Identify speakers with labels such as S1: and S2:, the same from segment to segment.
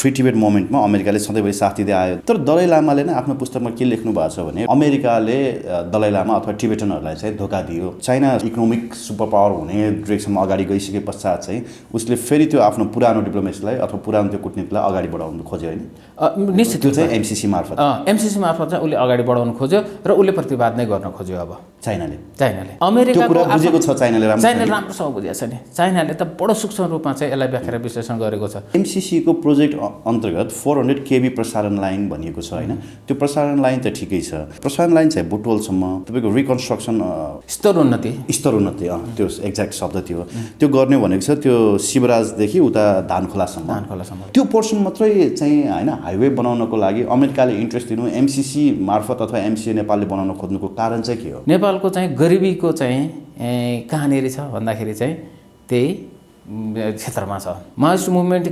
S1: Free Tibet मोमेन्टमा अमेरिकाले सधैँभरि साथ दिँदै आयो। तर दलाई लामाले नै आफ्नो पुस्तकमा के लेख्नु भएको छ भने अमेरिकाले दलाई लामा अथवा टिबेटनहरूलाई चाहिँ धोका दियो। चाइना इकोनोमिक सुपर पावर हुने डिरेक्सनमा अगाडि गइसके पश्चात चाहिँ उसले फेरि त्यो आफ्नो पुरानो डिप्लोमेसीलाई अथवा पुरानो त्यो कूटनीतिलाई अगाडि बढाउनु खोज्यो होइन।
S2: निश्चित
S1: त्यो चाहिँ एमसिसी मार्फत
S2: चाहिँ उसले अगाडि बढाउन खोज्यो र उसले प्रतिवाद नै गर्न खोज्यो। अब
S1: चाइनाले
S2: अमेरिकाको
S1: कुरा बुझेको छ, चाइनाले
S2: राम्रोसँग बुझेको छ नि। चाइनाले त बडो सूक्ष्म रूपमा चाहिँ यसलाई व्याख्या विश्लेषण गरेको छ।
S1: एमसिसीको प्रोजेक्ट अन्तर्गत 400 kV प्रसारण लाइन भनिएको छ होइन। त्यो प्रसारण लाइन त ठिकै छ, प्रसारण लाइन चाहिँ बुटवलसम्म तपाईँको रिकन्स्ट्रक्सन
S2: स्तरोन्नति
S1: त्यो एक्ज्याक्ट शब्द थियो, त्यो गर्ने भनेको छ त्यो शिवराजदेखि उता धानखोलासम्म त्यो पोर्सन मात्रै चाहिँ होइन हाइवे बनाउनको लागि अमेरिकाले इन्ट्रेस्ट दिनु, एमसिसी मार्फत अथवा एमसिए नेपालले बनाउन खोज्नुको कारण चाहिँ के हो?
S2: नेपालको चाहिँ गरिबीको चाहिँ कहाँनिर छ भन्दाखेरि चाहिँ त्यही क्षेत्रमा छ। माओइस्ट मुभमेन्ट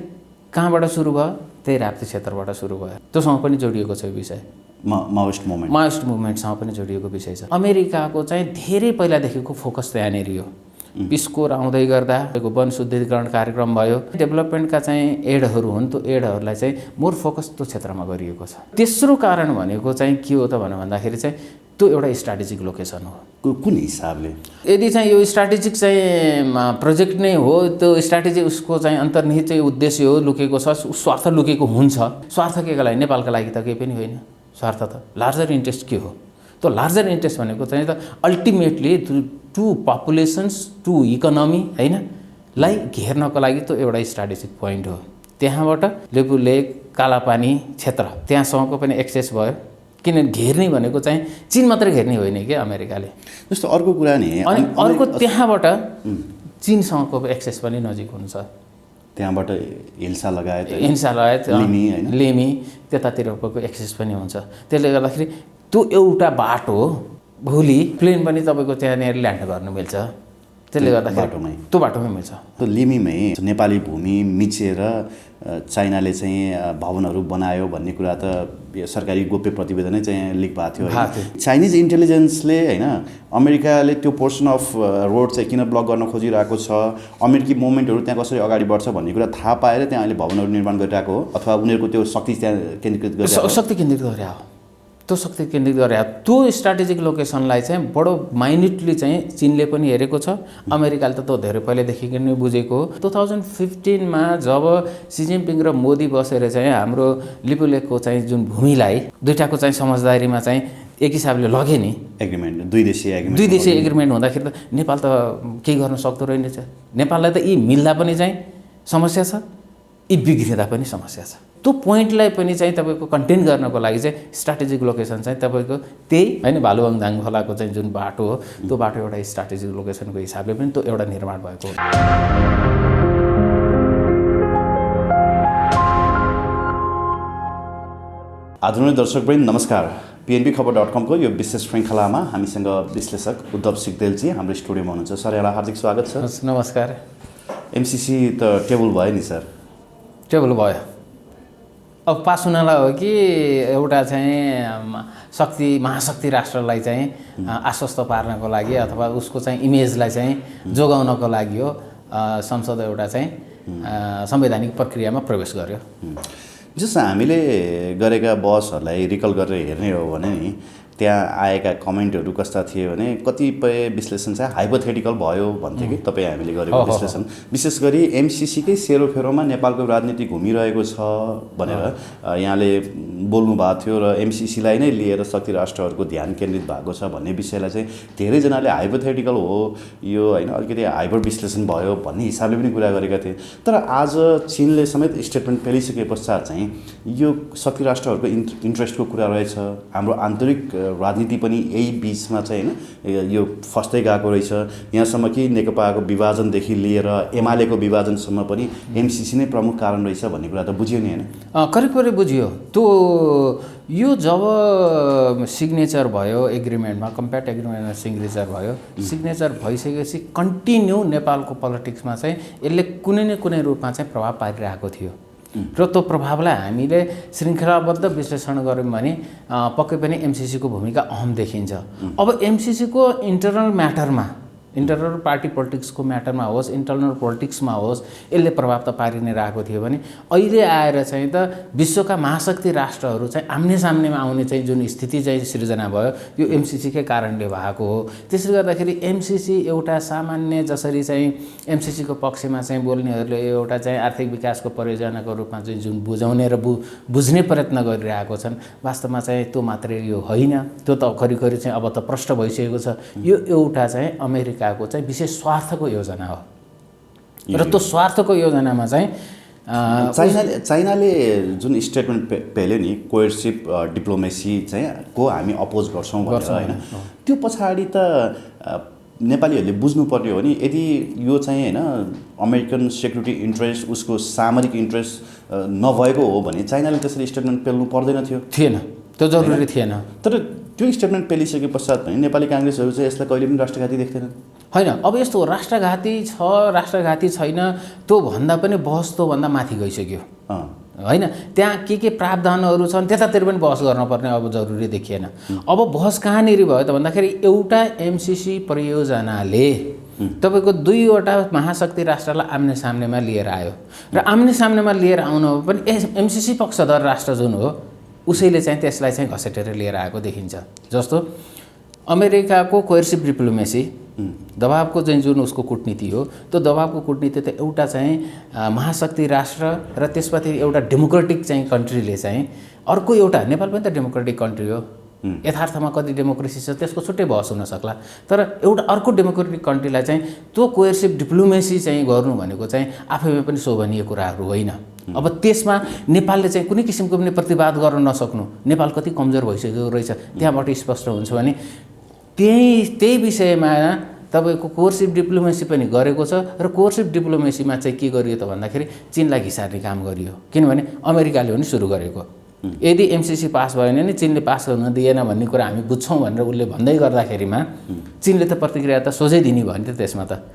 S2: कहाँबाट सुरु भयो? त्यही राप्ती क्षेत्रबाट सुरु भयो। त्योसँग पनि जोडिएको छ यो विषय।
S1: माओइस्ट
S2: मुभमेन्टसँग पनि जोडिएको विषय छ। अमेरिकाको चाहिँ धेरै पहिलादेखिको फोकस त्यहाँनिर हो। पिस कोर आउँदै गर्दा वन शुद्धिकरण कार्यक्रम भयो, डेभलपमेन्टका चाहिँ एडहरू हुन्, त्यो एडहरूलाई चाहिँ मोर फोकस त्यो क्षेत्रमा गरिएको छ। तेस्रो कारण भनेको चाहिँ के हो त भन्दाखेरि चाहिँ त्यो एउटा स्ट्राटेजिक लोकेसन हो।
S1: कुन हिसाबले?
S2: यदि चाहिँ यो स्ट्राटेजिक चाहिँ प्रोजेक्ट नै हो, त्यो स्ट्राटेजी उसको चाहिँ अन्तर्निहित चाहिँ उद्देश्य हो, लुकेको छ, स्वार्थ लुकेको हुन्छ। स्वार्थ केको लागि? नेपालका लागि त केही पनि होइन। स्वार्थ त लार्जर इन्ट्रेस्ट के हो? त्यो लार्जर इन्ट्रेस्ट भनेको चाहिँ त ultimately to populations to economy होइन लाई घेर्नको लागि त्यो एउटा स्ट्राटेजिक पोइन्ट हो। त्यहाँबाट लेबु लेक, कालापानी क्षेत्र त्यहाँसम्मको पनि एक्सेस भयो। किनभने घेर्ने भनेको चाहिँ चीन मात्रै घेर्ने होइन कि अमेरिकाले।
S1: जस्तो अर्को कुरा नि,
S2: अनि अर्को त्यहाँबाट चीनसँगको एक्सेस पनि नजिक हुन्छ।
S1: त्यहाँबाट हिल्सा लगायत
S2: लिमी त्यतातिरको एक्सेस पनि हुन्छ। त्यसले गर्दाखेरि त्यो एउटा बाटो भोलि प्लेन पनि तपाईँको त्यहाँनिर ल्यान्ड गर्नु मिल्छ। त्यसले गर्दाखेरि त्यो बाटोमै मिल्छ।
S1: त्यो लिमीमै नेपाली भूमि मिचेर चाइनाले चाहिँ भवनहरू बनायो भन्ने कुरा त सरकारी गोप्य प्रतिवेदनै चाहिँ लिक भएको थियो। चाइनिज इन्टेलिजेन्सले होइन अमेरिकाले त्यो पोर्सन अफ रोड चाहिँ किन ब्लक गर्न खोजिरहेको छ, अमेरिकी मुभमेन्टहरू त्यहाँ कसरी अगाडि बढ्छ भन्ने कुरा थाहा पाएर त्यहाँ अहिले भवनहरू निर्माण गरिरहेको हो अथवा उनीहरूको त्यो शक्ति त्यहाँ केन्द्रित गरिरहेको?
S2: शक्ति केन्द्रित गरे हो। त्यो शक्ति केन्द्रित गरे त्यो स्ट्राटेजिक लोकेसनलाई चाहिँ बडो माइन्युटली चाहिँ चीनले पनि हेरेको छ। अमेरिकाले त त्यो धेरै पहिलेदेखि नै बुझेको हो। 2015मा जब सी जिनपिङ र मोदी बसेर चाहिँ हाम्रो लिपुलेकको चाहिँ जुन भूमिलाई दुईटाको चाहिँ समझदारीमा चाहिँ एक हिसाबले लगे नि
S1: एग्रिमेन्ट, दुई देशीय
S2: एग्रिमेन्ट हुँदाखेरि त नेपाल त केही गर्न सक्दो रहेनछ। नेपाललाई त यी मिल्दा पनि चाहिँ समस्या छ, यी बिग्रिँदा पनि समस्या छ। त्यो पोइन्टलाई पनि चाहिँ तपाईँको कन्टेन गर्नको लागि चाहिँ स्ट्राटेजिक लोकेसन चाहिँ तपाईँको त्यही होइन भालुवाङ दाङखोलाको चाहिँ जुन बाटो हो त्यो बाटो एउटा स्ट्राटेजिक लोकेसनको हिसाबले पनि त्यो एउटा निर्माण भएको हो।
S1: आदरणीय दर्शकवृन्द नमस्कार। PNBखबर.com को यो विशेष श्रृङ्खलामा हामीसँग विश्लेषक उद्धव सिग्देलजी हाम्रो स्टुडियोमा हुनुहुन्छ। सर यहाँलाई हार्दिक स्वागत छ।
S2: नमस्कार।
S1: एमसिसी त टेबल भयो नि सर?
S2: टेबल भयो। अब पास हुनलाई हो कि एउटा चाहिँ महाशक्ति राष्ट्रलाई चाहिँ आश्वस्त पार्नको लागि अथवा उसको चाहिँ इमेजलाई चाहिँ जोगाउनको लागि हो संसद एउटा चाहिँ संवैधानिक प्रक्रियामा प्रवेश गर्यो।
S1: जस्तो हामीले गरेका बहसहरूलाई रिकल गरेर हेर्ने हो भने नि त्यहाँ आएका कमेन्टहरू कस्ता थिए भने कतिपय विश्लेषण चाहिँ हाइपोथेटिकल भयो भन्थे कि तपाईँ हामीले गरेको विश्लेषण। विशेष गरी एमसिसीकै सेरोफेरोमा नेपालको राजनीति घुमिरहेको छ भनेर यहाँले बोल्नु भएको थियो र एमसिसीलाई नै लिएर शक्ति राष्ट्रहरूको ध्यान केन्द्रित भएको छ भन्ने विषयलाई चाहिँ धेरैजनाले हाइपोथेटिकल हो यो होइन अलिकति हाइपर विश्लेषण भयो भन्ने हिसाबले पनि कुरा गरेका थिए। तर आज चीनले समेत स्टेटमेन्ट पेलिसके पश्चात चाहिँ यो शक्ति राष्ट्रहरूको इन्ट्रेस्टको कुरा रहेछ, हाम्रो आन्तरिक राजनीति पनि यही बिचमा चाहिँ होइन यो फस्दै गएको रहेछ। यहाँसम्म कि नेकपाको विभाजनदेखि लिएर एमालेको विभाजनसम्म पनि एमसिसी नै प्रमुख कारण रहेछ भन्ने कुरा त बुझियो नि होइन?
S2: करिब बुझियो। त्यो यो जब सिग्नेचर भयो एग्रिमेन्टमा, कम्प्याक्ट एग्रिमेन्टमा सिग्नेचर भयो, सिग्नेचर भइसकेपछि कन्टिन्यू नेपालको पोलिटिक्समा चाहिँ यसले कुनै न कुनै रूपमा चाहिँ प्रभाव पारिरहेको थियो र त्यो प्रभावलाई हामीले श्रृङ्खलाबद्ध विश्लेषण गऱ्यौँ भने पक्कै पनि एमसिसीको भूमिका अहम देखिन्छ। अब एमसिसीको इन्टरनल म्याटरमा इन्टरनल पार्टी पोलिटिक्सको म्याटरमा होस्, इन्टरनल पोलिटिक्समा होस्, यसले प्रभाव त पारि नै रहेको थियो भने अहिले आएर चाहिँ त विश्वका महाशक्ति राष्ट्रहरू चाहिँ आम्ने सामनेमा आउने चाहिँ जुन स्थिति चाहिँ सृजना भयो यो एमसिसीकै कारणले भएको हो। त्यसले गर्दाखेरि एमसिसी एउटा सामान्य जसरी चाहिँ एमसिसीको पक्षमा चाहिँ बोल्नेहरूले एउटा चाहिँ आर्थिक विकासको परियोजनाको रूपमा चाहिँ जुन बुझाउने र बुझ्ने प्रयत्न गरिरहेको छन्, वास्तवमा चाहिँ त्यो मात्रै यो होइन। त्यो त खरिखरि चाहिँ अब त प्रष्ट भइसकेको छ। यो एउटा चाहिँ अमेरिकाको चाहिँ विशेष स्वार्थको योजना हो र त्यो स्वार्थको योजनामा चाहिँ
S1: चाइनाले जुन स्टेटमेन्ट पेल्यो नि कोएर्सिभ डिप्लोमेसी चाहिँ को हामी अपोज गर्छौँ भनेर होइन, त्यो पछाडि त नेपालीहरूले बुझ्नुपर्ने हो नि, यदि यो चाहिँ होइन अमेरिकन सेक्युरिटी इन्ट्रेस्ट उसको सामरिक इन्ट्रेस्ट नभएको हो भने चाइनाले त्यसरी स्टेटमेन्ट पेल्नु पर्दैन
S2: थिएन, त्यो जरुरी थिएन।
S1: तर त्यो स्टेटमेन्ट पेलिसके पश्चात पनि नेपाली काङ्ग्रेसहरू चाहिँ यसलाई कहिले पनि राष्ट्रघाती देख्दैनन्।
S2: होइन, अब यस्तो राष्ट्रघाती छ राष्ट्रघाती छैन त्यो भन्दा पनि बहस त्योभन्दा माथि गइसक्यो होइन। त्यहाँ के प्रावधानहरू छन् त्यतातिर पनि बहस गर्नुपर्ने अब जरुरी देखिएन। अब बहस कहाँनिर भयो त भन्दाखेरि एउटा एमसिसी परियोजनाले तपाईँको दुईवटा महाशक्ति राष्ट्रलाई आम्ने सामनेमा लिएर आयो र आम्ने सामनेमा लिएर आउनु पनि एमसिसी पक्षधर राष्ट्र जुन हो उसैले चाहिँ त्यसलाई चाहिँ घसेटेर लिएर आएको देखिन्छ। जस्तो अमेरिकाको कोएर्सिभ डिप्लोमेसी दबावको चाहिँ जुन उसको कूटनीति हो त्यो दबावको कूटनीति त एउटा चाहिँ महाशक्ति राष्ट्र र त्यसपछि एउटा डेमोक्रेटिक चाहिँ कन्ट्रीले चाहिँ अर्को एउटा नेपाल पनि त डेमोक्रेटिक कन्ट्री हो, यथार्थमा कति डेमोक्रेसी छ त्यसको छुट्टै बहस हुन सक्ला, तर एउटा अर्को डेमोक्रेटिक कन्ट्रीलाई चाहिँ त्यो कोएर्सिभ डिप्लोमेसी चाहिँ गर्नु भनेको चाहिँ आफैमा पनि शोभनीय कुराहरू होइन। अब त्यसमा नेपालले चाहिँ कुनै किसिमको पनि प्रतिवाद गर्न नसक्नु, नेपाल कति कमजोर भइसकेको रहेछ त्यहाँबाट स्पष्ट हुन्छ भने त्यही विषयमा तपाईँको कोएर्सिभ डिप्लोमेसी पनि गरेको छ र कोएर्सिभ डिप्लोमेसीमा चाहिँ के गरियो त भन्दाखेरि चीनलाई घिसार्ने काम गरियो, किनभने अमेरिकाले पनि सुरु गरेको। यदि एमसिसी पास भएन नि चीनले पास गर्न दिएन भन्ने कुरा हामी बुझ्छौँ भनेर उसले भन्दै गर्दाखेरिमा चीनले त प्रतिक्रिया त सोझै दिने भयो नि त त्यसमा त।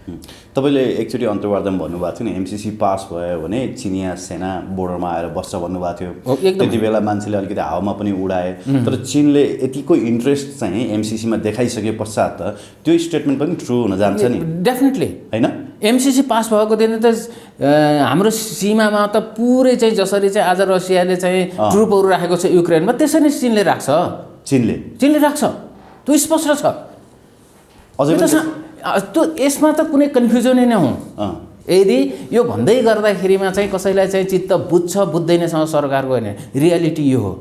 S1: तपाईँले एकचोटि अन्तर्वार्तामा भन्नुभएको थियो नि एमसिसी पास भयो भने चिनिया सेना बोर्डरमा आएर बस्छ भन्नुभएको थियो। त्यति बेला मान्छेले अलिकति हावामा पनि उडाए, तर चीनले यतिको इन्ट्रेस्ट चाहिँ एमसिसीमा देखाइसके पश्चात त त्यो स्टेटमेन्ट पनि ट्रु हुन जान्छ नि।
S2: डेफिनेटली होइन, एमसिसी पास भएको दिन त हाम्रो सीमामा त पुरै चाहिँ जसरी चाहिँ आज रसियाले चाहिँ ट्रुपहरू राखेको छ युक्रेनमा त्यसरी चीनले राख्छ। चीनले राख्छ, त्यो स्पष्ट छ। त्यो यसमा त कुनै कन्फ्युजनै नहुँ। यदि यो भन्दै गर्दाखेरिमा चाहिँ कसैलाई चाहिँ चित्त बुझ्छ बुझ्दैनसँग सरकारको होइन, रियालिटी यो हो।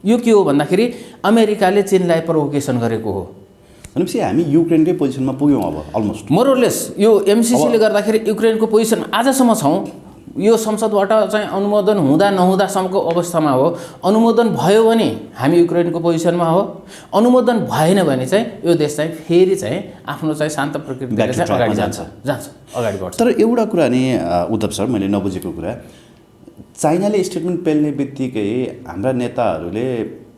S2: यो के हो भन्दाखेरि अमेरिकाले चीनलाई प्रोभोकेसन गरेको हो।
S1: भनेपछि हामी युक्रेनकै पोजिसनमा पुग्यौँ अब अलमोस्ट
S2: मोरलेस। यो एमसिसीले गर्दाखेरि युक्रेनको पोजिसन आजसम्म छौँ। यो संसदबाट चाहिँ अनुमोदन हुँदा नहुँदासम्मको अवस्थामा हो। अनुमोदन भयो भने हामी युक्रेनको पोजिसनमा हो, अनुमोदन भएन भने चाहिँ यो देश चाहिँ फेरि चाहिँ आफ्नो चाहिँ शान्त प्रकृतिले चाहिँ अगाडि जान्छ अगाडि बढ्छ।
S1: तर एउटा कुरा नि उद्धव सर मैले नबुझेको कुरा, चाइनाले स्टेटमेन्ट पेल्ने बित्तिकै हाम्रा नेताहरूले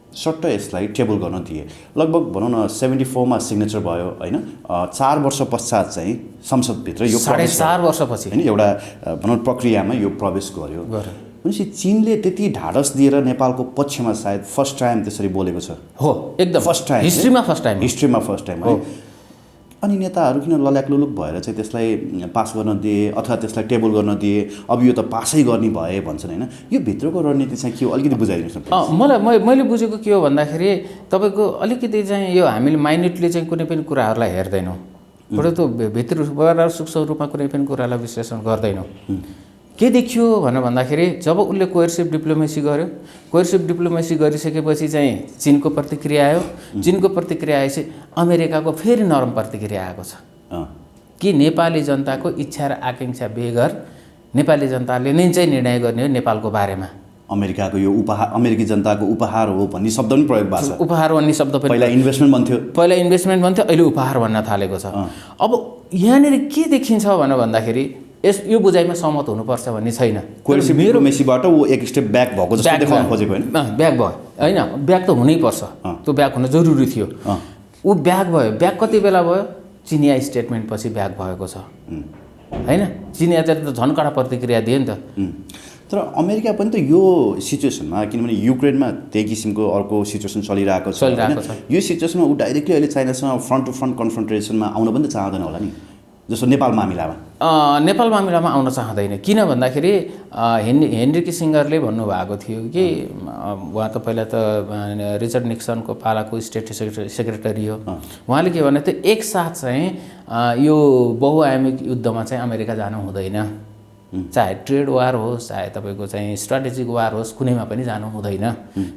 S1: सट्ट यसलाई टेबल गर्न दिए। लगभग भनौँ न 74मा सिग्नेचर भयो होइन, 4 वर्ष पश्चात चाहिँ संसदभित्र यो
S2: 4.5 वर्षपछि
S1: होइन एउटा भनौँ प्रक्रियामा यो प्रवेश गर्यो। भनेपछि चीनले त्यति ढाडस दिएर नेपालको पक्षमा सायद फर्स्ट टाइम त्यसरी बोलेको छ।
S2: हो, एकदम
S1: फर्स्ट टाइम, हिस्ट्रीमा फर्स्ट टाइम है। अनि नेताहरू किन लल्याक लुलुक भएर चाहिँ त्यसलाई पास गर्न दिए अथवा त्यसलाई टेबल गर्न दिए, अब यो त पासै गर्ने भए भन्छन् होइन, यो भित्रको रणनीति चाहिँ के हो अलिकति बुझाइदिनुहोस् न।
S2: मैले बुझेको के हो भन्दाखेरि तपाईँको अलिकति चाहिँ यो हामीले माइन्युटली चाहिँ कुनै पनि कुराहरूलाई हेर्दैनौँ, बरु त्यो भित्र सूक्ष्म रूपमा कुनै पनि कुरालाई विश्लेषण गर्दैनौँ। के देखियो भनेर भन्दाखेरि जब उसले कोएर्सिभ डिप्लोमेसी गर्यो, कोएर्सिभ डिप्लोमेसी गरिसकेपछि चाहिँ चीनको प्रतिक्रिया आयो। चीनको प्रतिक्रिया आएपछि अमेरिकाको फेरि नरम प्रतिक्रिया आएको छ कि नेपाली जनताको इच्छा र आकाङ्क्षा बेगर नेपाली जनताले नै चाहिँ निर्णय गर्ने हो नेपालको बारेमा।
S1: अमेरिकाको यो उपहार, अमेरिकी जनताको उपहार हो भन्ने शब्द पनि प्रयोग भएको छ।
S2: उपहार भन्ने शब्द पनि
S1: पहिला इन्भेस्टमेन्ट भन्थ्यो, अहिले उपहार भन्न थालेको छ। अब यहाँनिर के देखिन्छ भन्दाखेरि यो बुझाइमा सहमत हुनुपर्छ भन्ने छैन। कोएर्सिभ डिप्लोमेसीबाट ऊ एक स्टेप ब्याक भएको जस्तो देखाउन खोजेको होइन,
S2: ब्याक भयो होइन, ब्याक त हुनैपर्छ, त्यो ब्याक हुन जरुरी थियो। ऊ ब्याक भयो, ब्याक कति बेला भयो? चिनिया स्टेटमेन्ट पछि ब्याक भएको छ होइन। चिनिया चाहिँ त झन् कडा प्रतिक्रिया दियो नि त।
S1: तर अमेरिका पनि त यो सिचुएसनमा, किनभने युक्रेनमा त्यही किसिमको अर्को सिचुएसन चलिरहेको छ, यो सिचुएसनमा ऊ डाइरेक्टली अहिले चाइनासँग फ्रन्ट टु फ्रन्ट कन्फ्रन्टेसनमा आउन पनि त चाहँदैन होला नि। जस्तो नेपाल मामिलामा
S2: नेपाल मामिलामा आउन चाहँदैन। किन भन्दाखेरि हेनरी किसिङ्गरले भन्नुभएको थियो कि उहाँ त पहिला त रिचर्ड निक्सनको पालाको स्टेट सेक्रेटरी हो। उहाँले के भने त्यो एकसाथ चाहिँ यो बहुआयामिक युद्धमा चाहिँ अमेरिका जानु हुँदैन, चाहे ट्रेड वार होस् चाहे तपाईँको चाहिँ स्ट्राटेजिक वार होस्, कुनैमा पनि जानु हुँदैन।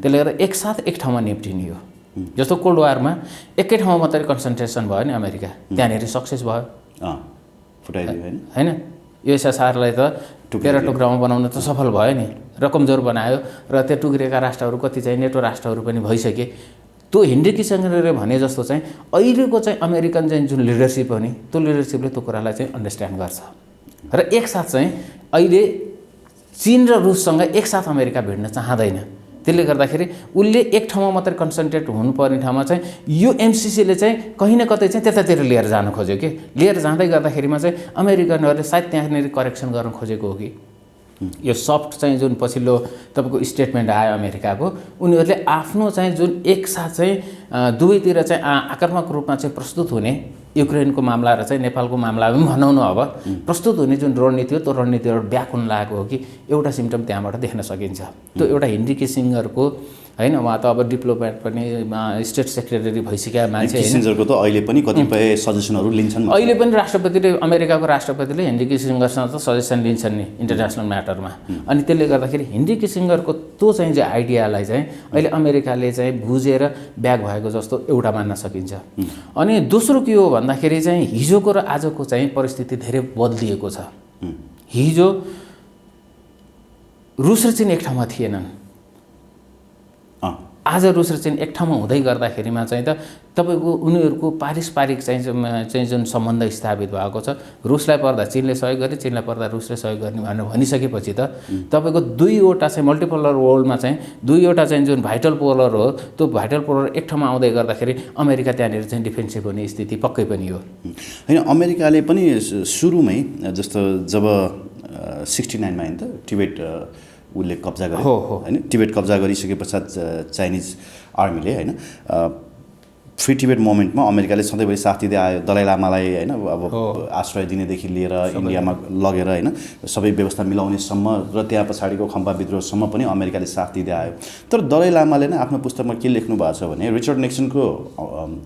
S2: त्यसले गर्दा एकसाथ एक ठाउँमा निप्टिने हो। जस्तो कोल्ड वारमा एकै ठाउँमा मात्रै कन्सन्ट्रेसन भयो नि अमेरिका, त्यहाँनिर सक्सेस भयो
S1: फुटाइदियो
S2: होइन। युएसएसआरलाई त तेह्र टुक्रामा बनाउन त सफल भयो नि र कमजोर बनायो र त्यो टुक्रिएका राष्ट्रहरू कति चाहिँ नेटो राष्ट्रहरू पनि भइसके। त्यो हेनरी किसिङ्गरले भने जस्तो चाहिँ अहिलेको चाहिँ अमेरिकन चाहिँ जुन लिडरसिप हो नि, त्यो लिडरसिपले त्यो कुरालाई चाहिँ अन्डरस्ट्यान्ड गर्छ र एकसाथ चाहिँ अहिले चीन र रुससँग एकसाथ अमेरिका भिड्न चाहँदैन। त्यसले गर्दाखेरि उसले एक ठाउँमा मात्रै कन्सन्ट्रेट हुनुपर्ने ठाउँमा चाहिँ यो एमसिसीले चाहिँ कहीँ न कतै चाहिँ त्यतातिर लिएर जान खोज्यो कि लिएर जाँदै गर्दाखेरिमा चाहिँ अमेरिकनहरूले सायद त्यहाँनिर करेक्सन गर्न खोजेको हो कि यो सफ्ट चाहिँ जुन पछिल्लो तपाईँको स्टेटमेन्ट आयो अमेरिकाको, उनीहरूले आफ्नो चाहिँ जुन एकसाथ चाहिँ दुवैतिर चाहिँ आक्रामक रूपमा चाहिँ प्रस्तुत हुने युक्रेनको मामला र चाहिँ नेपालको मामला पनि भनौँ न, अब प्रस्तुत हुने जुन रणनीति हो त्यो रणनीतिबाट ब्याक हुन लागेको हो कि एउटा सिम्टम त्यहाँबाट देख्न सकिन्छ। त्यो एउटा हेनरी किसिङ्गरको होइन, उहाँ त अब डिप्लोमेट पनि स्टेट सेक्रेटरी भइसकेका मान्छे।
S1: किसिङ्गरको त अहिले पनि कतिपय सजेसनहरू लिन्छन्।
S2: अहिले पनि राष्ट्रपतिले, अमेरिकाको राष्ट्रपतिले हेनरी किसिङ्गरसँग त सजेसन लिन्छन् नि इन्टरनेसनल म्याटरमा। अनि त्यसले गर्दाखेरि हेनरी किसिङ्गरको त्यो चाहिँ आइडियालाई चाहिँ अहिले अमेरिकाले चाहिँ बुझेर ब्याक भएको जस्तो एउटा मान्न सकिन्छ। अनि दोस्रो के हो भन्दाखेरि चाहिँ हिजोको र आजको चाहिँ परिस्थिति धेरै बदलिएको छ। हिजो रुस र चीन एक ठाउँमा थिएनन्, आज रुस र चीन एक ठाउँमा हुँदै गर्दाखेरिमा चाहिँ त तपाईँको उनीहरूको पारस्परिक चाहिँ जुन सम्बन्ध स्थापित भएको छ, रुसलाई पर्दा चीनले सहयोग गर्ने, चीनलाई पर्दा रुसले सहयोग गर्ने भनेर भनिसकेपछि त तपाईँको दुईवटा चाहिँ मल्टिपोलर वर्ल्डमा चाहिँ दुईवटा चाहिँ जुन भाइटल पोलर हो, त्यो भाइटल पोलर एक ठाउँमा आउँदै गर्दाखेरि अमेरिका त्यहाँनिर चाहिँ डिफेन्सिभ हुने स्थिति पक्कै पनि हो।
S1: होइन, अमेरिकाले पनि सुरुमै जस्तो जब 69मा होइन त टिबेट उसले कब्जा गरे होइन, टिबेट कब्जा गरिसके पश्चात चाइनिज आर्मीले होइन फ्री टिबेट मोमेन्टमा अमेरिकाले सधैँभरि साथ दिँदै आयो। दलाई लामालाई होइन अब आश्रय दिनेदेखि लिएर इन्डियामा लगेर होइन सबै व्यवस्था मिलाउनेसम्म र त्यहाँ पछाडिको खम्पा विद्रोहसम्म पनि अमेरिकाले साथ दिँदै आयो। तर दलाई लामाले नै आफ्नो पुस्तकमा के लेख्नु भएको छ भने रिचर्ड निक्सनको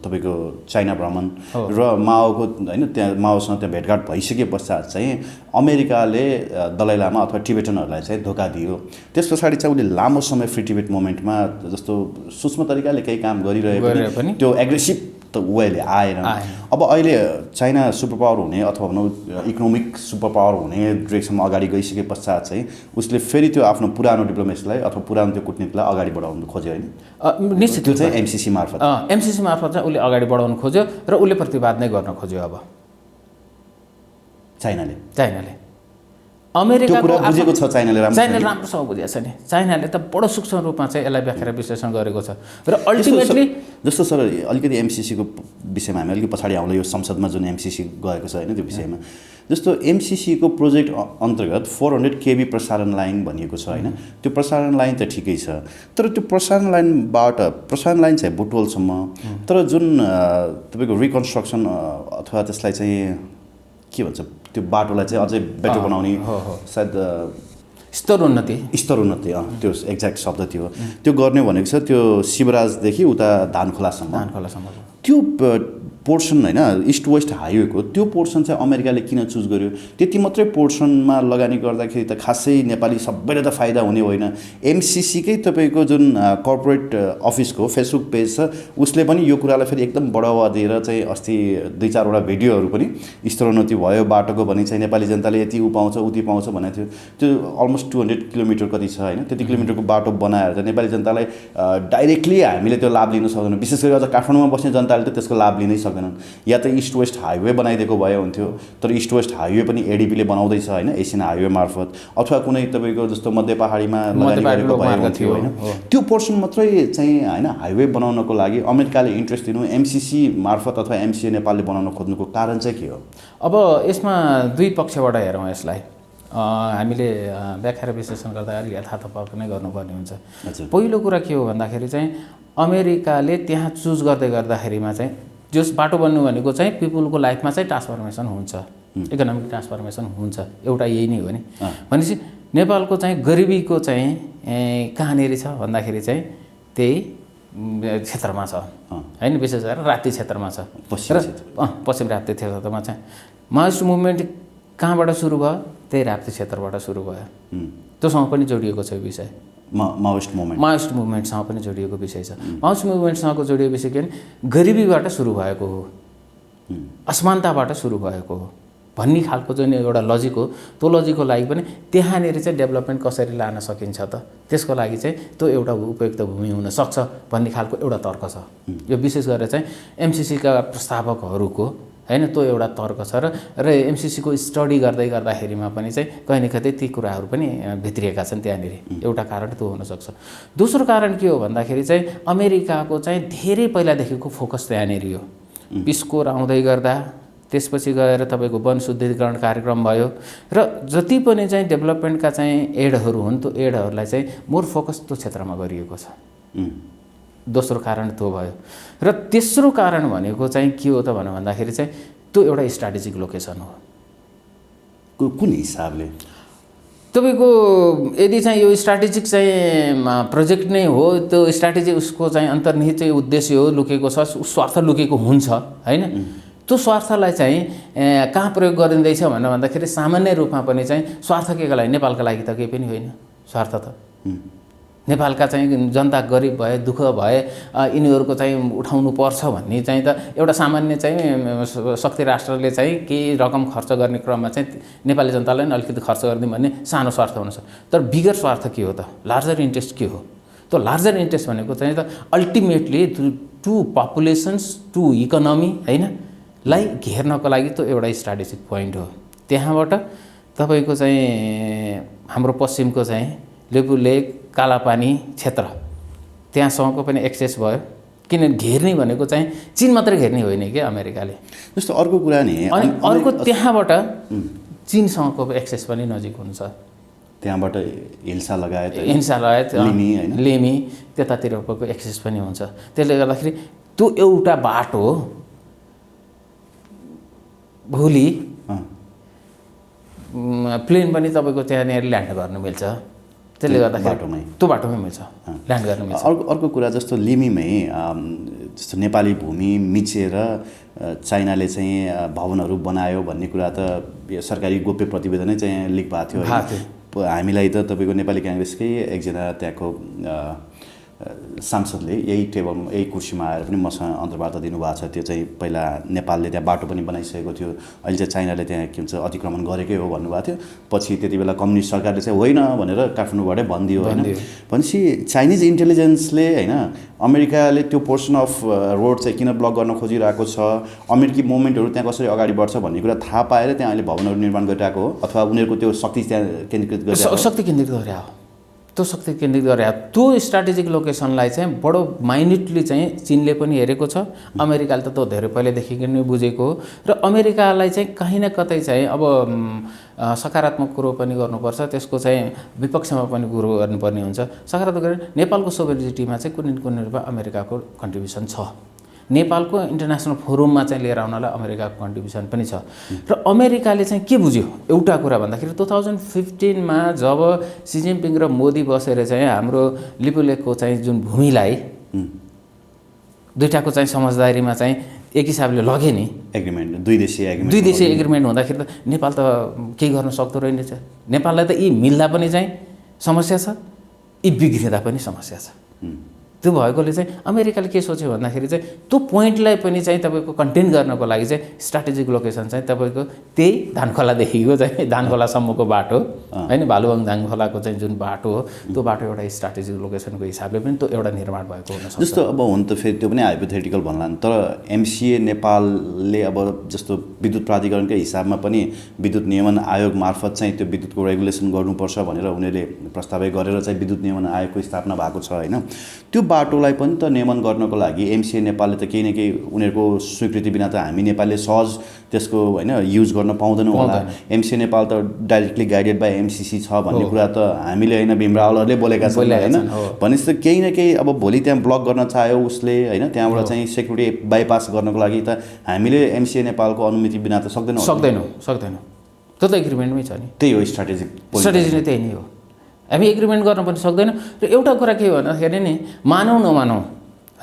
S1: तपाईँको चाइना भ्रमण र माओको होइन त्यहाँ माओसँग त्यहाँ भेटघाट भइसके पश्चात चाहिँ अमेरिकाले दलाई लामा अथवा टिबेटनहरूलाई चाहिँ धोका दियो। त्यस पछाडि चाहिँ उसले लामो समय फ्री टिबेट मोमेन्टमा जस्तो सूक्ष्म तरिकाले केही काम गरिरहे पनि त्यो एग्रेसिभ त वेले आएन। अब अहिले चाइना सुपर पावर हुने अथवा भनौँ इकोनोमिक सुपर पावर हुने डिरेक्सनमा अगाडि गइसके पश्चात चाहिँ उसले फेरि त्यो आफ्नो पुरानो डिप्लोमेसीलाई अथवा पुरानो त्यो कुटनीतिलाई अगाडि बढाउनु खोज्यो होइन।
S2: निश्चित
S1: त्यो चाहिँ एमसिसी मार्फत
S2: चाहिँ उसले अगाडि बढाउनु खोज्यो र उसले प्रतिवाद नै गर्न खोज्यो। अब चाइनाले अमेरिकाको
S1: बुझेको छ, चाइनाले
S2: राम्रोसँग बुझेको छ नि। चाइनाले त बडो सूक्ष्म रूपमा चाहिँ यसलाई व्याख्या विश्लेषण गरेको छ र अल्टिमेटली
S1: जस्तो सर अलिकति एमसिसीको विषयमा हामी अलिकति पछाडि आउँला, यो संसदमा जुन एमसिसी गएको छ होइन त्यो विषयमा। जस्तो एमसिसीको प्रोजेक्ट अन्तर्गत 400 KB प्रसारण लाइन भनिएको छ होइन, त्यो प्रसारण लाइन त ठिकै छ, तर त्यो प्रसारण लाइन चाहिँ बुटवलसम्म, तर जुन तपाईँको रिकन्स्ट्रक्सन अथवा त्यसलाई चाहिँ के भन्छ त्यो बाटोलाई चाहिँ अझै बेटर बनाउने सायद
S2: स्तरोन्नति
S1: त्यो एक्ज्याक्ट शब्द थियो, त्यो गर्ने भनेको छ। त्यो शिवराजदेखि उता धानखोलासम्म त्यो पोर्सन होइन इस्ट वेस्ट हाइवेको त्यो पोर्सन चाहिँ अमेरिकाले किन चुज गर्यो? त्यति मात्रै पोर्सनमा लगानी गर्दाखेरि त खासै नेपाली सबैले त फाइदा हुने होइन। एमसिसीकै तपाईँको जुन कर्पोरेट अफिसको फेसबुक पेज छ उसले पनि यो कुरालाई फेरि एकदम बढावा दिएर चाहिँ अस्ति 2-4वटा भिडियोहरू पनि स्तरोन्नति भयो बाटोको भने चाहिँ नेपाली जनताले यति पाउँछ उति पाउँछ भनेको थियो। त्यो अलमोस्ट 200 किलोमिटर कति छ होइन, त्यति किलोमिटरको बाटो बनाएर चाहिँ नेपाली जनतालाई डाइरेक्टली हामीले त्यो लाभ लिन सक्दैनौँ। विशेष गरी अझ काठमाडौँमा बस्ने जनताले त त्यसको लाभ लिनै सक्दैन। या त इस्ट वेस्ट हाइवे बनाइदिएको भए हुन्थ्यो, तर इस्ट वेस्ट हाइवे पनि एडिपीले बनाउँदैछ होइन एसियन हाइवे मार्फत, अथवा कुनै तपाईँको जस्तो मध्य पहाडीमा लगानी गरेको भए हुन्थ्यो होइन। त्यो पोर्सन मात्रै चाहिँ होइन हाइवे बनाउनको लागि अमेरिकाले इन्ट्रेस्ट दिनु एमसिसी मार्फत अथवा एमसिए नेपालले बनाउन खोज्नुको कारण चाहिँ के हो?
S2: अब यसमा दुई पक्षबाट हेरौँ यसलाई। हामीले व्याख्या र विश्लेषण गर्दा अलिक यथार्थपरक नै गर्नुपर्ने हुन्छ। पहिलो कुरा के हो भन्दाखेरि चाहिँ अमेरिकाले त्यहाँ चुज गर्दै गर्दाखेरिमा चाहिँ जस बाटो बन्नु भनेको चाहिँ पिपुलको लाइफमा चाहिँ ट्रान्सफर्मेसन हुन्छ, इकोनोमिक ट्रान्सफर्मेसन हुन्छ, एउटा यही नै हो नि। भनेपछि नेपालको चाहिँ गरिबीको चाहिँ कहाँनिर छ भन्दाखेरि चाहिँ त्यही क्षेत्रमा छ हैन, विशेष गरेर राप्ती क्षेत्रमा छ र पश्चिम राप्ती क्षेत्रमा चाहिँ माओइस्ट मुभमेन्ट कहाँबाट सुरु भयो, त्यही राप्ती क्षेत्रबाट सुरु भयो। त्योसँग पनि जोडिएको छ यो विषय,
S1: माओइस्ट
S2: मुभमेन्टसँग पनि जोडिएको विषय छ। माओइस्ट मुभमेन्टसँग जोडिएको विषय के भने गरिबीबाट सुरु भएको हो, असमानताबाट सुरु भएको हो भन्ने खालको जुन एउटा लजिक हो, त्यो लजिकको लागि पनि त्यहाँनिर चाहिँ डेभलपमेन्ट कसरी लान सकिन्छ त, त्यसको लागि चाहिँ त्यो एउटा उपयुक्त भूमि हुनसक्छ भन्ने खालको एउटा तर्क छ। यो विशेष गरेर चाहिँ एमसिसीका प्रस्तावकहरूको हैन त्यो एउटा तर्क छ र एमसिसीको स्टडी गर्दाखेरिमा पनि चाहिँ कहीँ न कतै ती कुराहरू पनि भित्रिएका छन् त्यहाँनिर। एउटा कारण त्यो हुनसक्छ। दोस्रो कारण के हो भन्दाखेरि चाहिँ अमेरिकाको चाहिँ धेरै पहिलादेखिको फोकस त्यहाँनिर हो। पिस कोर आउँदै गर्दा त्यसपछि गएर तपाईँको वन शुद्धिकरण कार्यक्रम भयो र जति पनि चाहिँ डेभलपमेन्टका चाहिँ एडहरू हुन् त्यो एडहरूलाई चाहिँ मोर फोकस त्यो क्षेत्रमा गरिएको छ। दोस्रो कारण त्यो भयो। र तेस्रो कारण भनेको चाहिँ के हो त भन्दाखेरि चाहिँ त्यो एउटा स्ट्राटेजिक लोकेसन हो।
S1: कुन हिसाबले
S2: तपाईँको यदि चाहिँ यो स्ट्राटेजिक चाहिँ प्रोजेक्ट नै हो, त्यो स्ट्राटेजी उसको चाहिँ अन्तर्निहित चाहिँ उद्देश्य हो, लुकेको छ, स्वार्थ लुकेको हुन्छ हैन, त्यो स्वार्थलाई चाहिँ कहाँ प्रयोग गरिँदैछ भनेर भन्दाखेरि सामान्य रूपमा पनि चाहिँ स्वार्थ केको लागि, नेपालका लागि त केही पनि होइन। स्वार्थ त नेपालका चाहिँ जनता गरिब भए, दुःख भए, यिनीहरूको चाहिँ उठाउनु पर्छ भन्ने चाहिँ त एउटा सामान्य चाहिँ शक्ति राष्ट्रले चाहिँ केही रकम खर्च गर्ने क्रममा चाहिँ नेपाली जनतालाई अलिकति खर्च गरिदिउँ भन्ने सानो स्वार्थ हुनसक्छ। तर बिगर स्वार्थ के हो त, लार्जर इन्ट्रेस्ट के हो? त्यो लार्जर इन्ट्रेस्ट भनेको चाहिँ त ultimately to populations, to economy हैन लाई घेर्नको लागि त्यो एउटा स्ट्राटेजिक पोइन्ट हो। त्यहाँबाट तपाईँको चाहिँ हाम्रो पश्चिमको चाहिँ लेपुलेक कालापानी क्षेत्र त्यहाँसम्मको पनि एक्सेस भयो। किन घेर्ने भनेको चाहिँ चीन मात्रै घेर्ने होइन कि अमेरिकाले।
S1: जस्तो अर्को कुरा नि,
S2: अनि अर्को त्यहाँबाट चीनसँगको एक्सेस पनि नजिक हुन्छ।
S1: त्यहाँबाट हिल्सा लगायत
S2: लिमी त्यतातिरको एक्सेस पनि हुन्छ। त्यसले गर्दाखेरि त्यो एउटा बाटो भोलि प्लेन पनि तपाईँको त्यहाँनिर ल्यान्ड गर्न मिल्छ। त्यसले गर्दाखेरि त्यो बाटोमै मिल्छ, ल्यान्ड गर्न मिल्छ।
S1: अर्को कुरा जस्तो लिमीमै जस्तो नेपाली भूमि मिचेर चाइनाले चाहिँ भवनहरू बनायो भन्ने कुरा त सरकारी गोप्य प्रतिवेदनै चाहिँ लिक भएको थियो। हामीलाई त तपाईँको नेपाली काङ्ग्रेसकै एकजना त्यहाँको सांसदले यही कुर्सीमा आएर पनि मसँग अन्तर्वार्ता दिनुभएको छ। त्यो चाहिँ पहिला नेपालले त्यहाँ बाटो पनि बनाइसकेको थियो, अहिले चाहिँ चाइनाले त्यहाँ के भन्छ अतिक्रमण गरेकै हो भन्नुभएको थियो। पछि त्यति बेला कम्युनिस्ट सरकारले चाहिँ होइन भनेर काठमाडौँबाटै भनिदियो होइन। भनेपछि चाइनिज इन्टेलिजेन्सले होइन अमेरिकाले त्यो पोर्सन अफ रोड चाहिँ किन ब्लक गर्न खोजिरहेको छ, अमेरिकी मुभमेन्टहरू त्यहाँ कसरी अगाडि बढ्छ भन्ने कुरा थाहा पाएर त्यहाँ अहिले भवनहरू निर्माण गरिरहेको हो, अथवा उनीहरूको त्यो शक्ति त्यहाँ केन्द्रित गरिरहेको
S2: शक्ति केन्द्रित गरेर हो। त्यो शक्ति केन्द्रित गरेर त्यो स्ट्राटेजिक लोकेसनलाई चाहिँ बडो माइन्युटली चाहिँ चीनले पनि हेरेको छ। अमेरिकाले त त्यो धेरै पहिलेदेखि नै बुझेको हो र अमेरिकालाई चाहिँ कहीँ न कतै चाहिँ अब सकारात्मक कुरो पनि गर्नुपर्छ, त्यसको चाहिँ विपक्षमा पनि कुरो गर्नुपर्ने हुन्छ। सकारात्मक गरेर नेपालको सोभरेनिटीमा चाहिँ कुनै कुनै रूपमा अमेरिकाको कन्ट्रिब्युसन छ। नेपालको इन्टरनेसनल फोरममा चाहिँ लिएर आउनलाई अमेरिकाको कन्ट्रिब्युसन पनि छ। र अमेरिकाले चाहिँ के बुझ्यो एउटा कुरा भन्दाखेरि 2015मा जब सी जिनपिङ र मोदी बसेर चाहिँ हाम्रो लिपुलेकको चाहिँ जुन भूमिलाई दुईटाको चाहिँ समझदारीमा चाहिँ एक हिसाबले लगे नि
S1: एग्रिमेन्ट, दुई देशीय
S2: एग्रिमेन्ट हुँदाखेरि त नेपाल त केही गर्न सक्दो रहेनछ। नेपाललाई त यी मिल्दा पनि चाहिँ समस्या छ, यी बिग्रिँदा पनि समस्या छ। त्यो भएकोले चाहिँ अमेरिकाले के सोच्यो भन्दाखेरि चाहिँ त्यो पोइन्टलाई पनि चाहिँ तपाईँको कन्टेन गर्नको लागि चाहिँ स्ट्राटेजिक लोकेसन चाहिँ तपाईँको त्यही धानखोलादेखिको चाहिँ धानखोलासम्मको बाटो होइन, भालुवाङ धानखोलाको चाहिँ जुन बाटो हो त्यो बाटो एउटा स्ट्राटेजिक लोकेसनको हिसाबले पनि त्यो एउटा निर्माण भएको हुनसक्छ।
S1: जस्तो अब हुन त फेरि त्यो पनि हाइपोथेटिकल भन्ला नि, तर एमसिए नेपालले अब जस्तो विद्युत प्राधिकरणकै हिसाबमा पनि विद्युत नियमन आयोग मार्फत चाहिँ त्यो विद्युतको रेगुलेसन गर्नुपर्छ भनेर उनीहरूले प्रस्ताव गरेर चाहिँ विद्युत नियमन आयोगको स्थापना भएको छ होइन। त्यो बाटोलाई पनि त नियमन गर्नको लागि एमसिए नेपालले त केही न केही उनीहरूको स्वीकृति बिना त हामी नेपालले सहज त्यसको होइन युज गर्न पाउँदैनौँ होला। एमसिए नेपाल त डाइरेक्टली गाइडेड बाई एमसिसी छ भन्ने कुरा त हामीले होइन भीमरावलहरूले बोलेका छन् होइन। भनेपछि त केही न केही अब भोलि त्यहाँ ब्लक गर्न चाह्यो उसले होइन, त्यहाँबाट चाहिँ सेक्युरिटी बाइपास गर्नको लागि त हामीले एमसिए नेपालको अनुमति बिना त
S2: सक्दैनौँ। त्यो त एग्रिमेन्टमै छ नि।
S1: त्यही हो स्ट्राटेजी
S2: नै त्यही नै हो। हामी एग्रिमेन्ट गर्न पनि सक्दैन। र एउटा कुरा के हो भन्दाखेरि नि मानौँ नमानौँ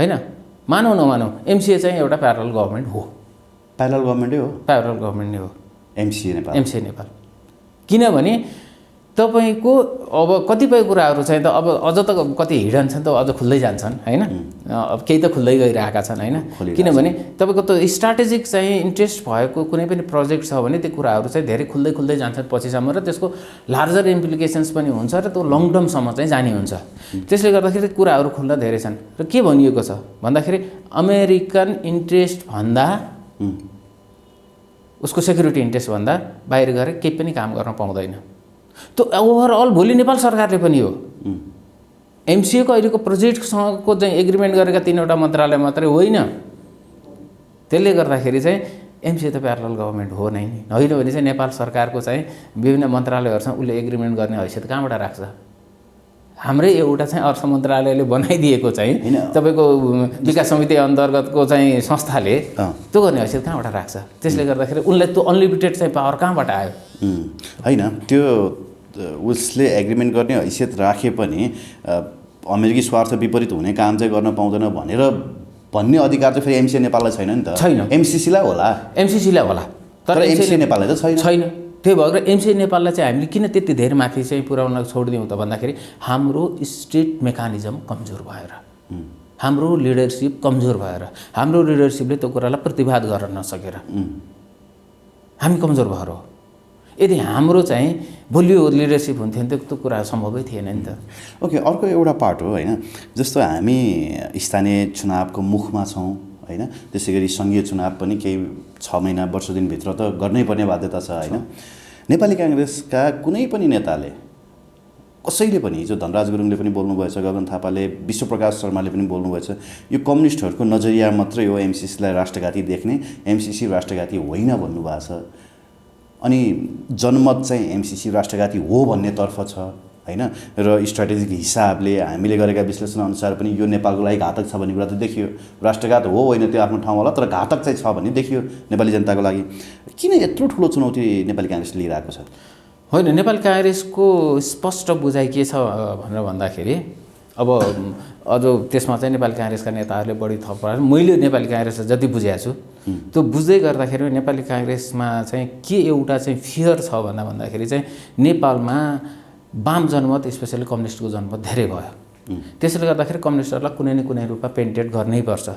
S2: होइन, मानौँ नमानौँ एमसिए चाहिँ एउटा प्यारल गभर्मेन्ट हो।
S1: प्यारल गभर्मेन्टै हो,
S2: प्यारल गभर्मेन्ट नै हो
S1: एमसिए नेपाल। किनभने
S2: तपाईँको अब कतिपय कुराहरू चाहिँ त अब अझ त कति हिडन छन् त अझ खुल्दै जान्छन् होइन, अब केही त खुल्दै गइरहेका छन् होइन। किनभने तपाईँको त स्ट्राटेजिक चाहिँ इन्ट्रेस्ट भएको कुनै पनि प्रोजेक्ट छ भने त्यो कुराहरू चाहिँ धेरै खुल्दै जान्छन् पछिसम्म, र त्यसको लार्जर इम्प्लिकेसन्स पनि हुन्छ र त्यो लङ टर्मसम्म चाहिँ जाने हुन्छ। त्यसले गर्दाखेरि कुराहरू खुल्न धेरै छन्। र के भनिएको छ भन्दाखेरि अमेरिकन इन्ट्रेस्ट भन्दा उसको सेक्युरिटी इन्ट्रेस्ट भन्दा बाहिर गएर केही पनि काम गर्न पाउँदैन। त्यो ओभरअल भोलि नेपाल सरकारले पनि हो। एमसिएको अहिलेको प्रोजेक्टसँगको चाहिँ एग्रिमेन्ट गरेका 3वटा मन्त्रालय मात्रै होइन। त्यसले गर्दाखेरि चाहिँ एमसिए त प्यारल गभर्मेन्ट हो नै, होइन भने चाहिँ नेपाल सरकारको चाहिँ विभिन्न मन्त्रालयहरूसँग उसले एग्रिमेन्ट गर्ने हैसियत कहाँबाट राख्छ? हाम्रै एउटा चाहिँ अर्थ मन्त्रालयले बनाइदिएको चाहिँ तपाईँको विकास समिति अन्तर्गतको चाहिँ संस्थाले त्यो गर्ने हैसियत कहाँबाट राख्छ? त्यसले गर्दाखेरि उनलाई त्यो अनलिमिटेड चाहिँ पावर कहाँबाट आयो?
S1: होइन, त्यो उसले एग्रिमेन्ट गर्ने हैसियत राखे पनि अमेरिकी स्वार्थ विपरीत हुने काम चाहिँ गर्न पाउँदैन भनेर भन्ने अधिकार चाहिँ फेरि एमसिए नेपाललाई छैन नि त।
S2: छैन,
S1: एमसिसीलाई होला,
S2: एमसिसीलाई होला,
S1: तर एमसिए नेपाललाई त छैन।
S2: त्यही भएर एमसिए नेपाललाई चाहिँ हामीले किन त्यति धेरै माथि चाहिँ पुर्याउन छोडिदिउँ त भन्दाखेरि हाम्रो स्टेट मेकानिजम कमजोर भएर, हाम्रो लिडरसिप कमजोर भएर, हाम्रो लिडरसिपले त्यो कुरालाई प्रतिवाद गर्न नसकेर हामी कमजोर भएर हो। यदि हाम्रो चाहिँ बलियो लिडरसिप हुन्थ्यो भने त्यो कुरा सम्भवै थिएन नि त।
S1: ओके, अर्को एउटा पार्ट हो होइन, जस्तो हामी स्थानीय चुनावको मुखमा छौँ होइन, त्यसै गरी सङ्घीय चुनाव पनि केही 6 महिना वर्ष दिनभित्र त गर्नै पर्ने बाध्यता छ होइन। नेपाली काङ्ग्रेसका कुनै पनि नेताले कसैले पनि, हिजो धनराज गुरुङले पनि बोल्नुभएछ, गगन थापाले, विश्वप्रकाश शर्माले पनि बोल्नुभएछ, यो कम्युनिस्टहरूको नजरिया मात्रै हो एमसिसीलाई राष्ट्रघाती देख्ने, एमसिसी राष्ट्रघाती होइन भन्नुभएको छ। अनि जनमत चाहिँ एमसिसी राष्ट्रघाती हो भन्नेतर्फ छ होइन। र स्ट्राटेजिक हिसाबले हामीले गरेका विश्लेषण अनुसार पनि यो नेपालको लागि घातक छ भन्ने कुरा त देखियो। राष्ट्रघात हो होइन त्यो आफ्नो ठाउँमा होला, तर घातक चाहिँ छ भन्ने देखियो नेपाली जनताको लागि। किन यत्रो ठुलो चुनौती नेपाली काङ्ग्रेसले लिइरहेको छ?
S2: होइन, नेपाली काङ्ग्रेसको स्पष्ट बुझाइ के छ भनेर भन्दाखेरि अब अझ त्यसमा चाहिँ नेपाली काङ्ग्रेसका नेताहरूले बढी थप पारेर मैले नेपाली काङ्ग्रेसलाई जति बुझेको छु त्यो बुझ्दै गर्दाखेरि नेपाली काङ्ग्रेसमा चाहिँ के एउटा चाहिँ फियर छ भन्दाखेरि चाहिँ नेपालमा वाम जनमत स्पेसली कम्युनिस्टको जनमत धेरै भयो। त्यसले गर्दाखेरि कम्युनिस्टहरूलाई कुनै न कुनै रूपमा पेनिट्रेट गर्नैपर्छ।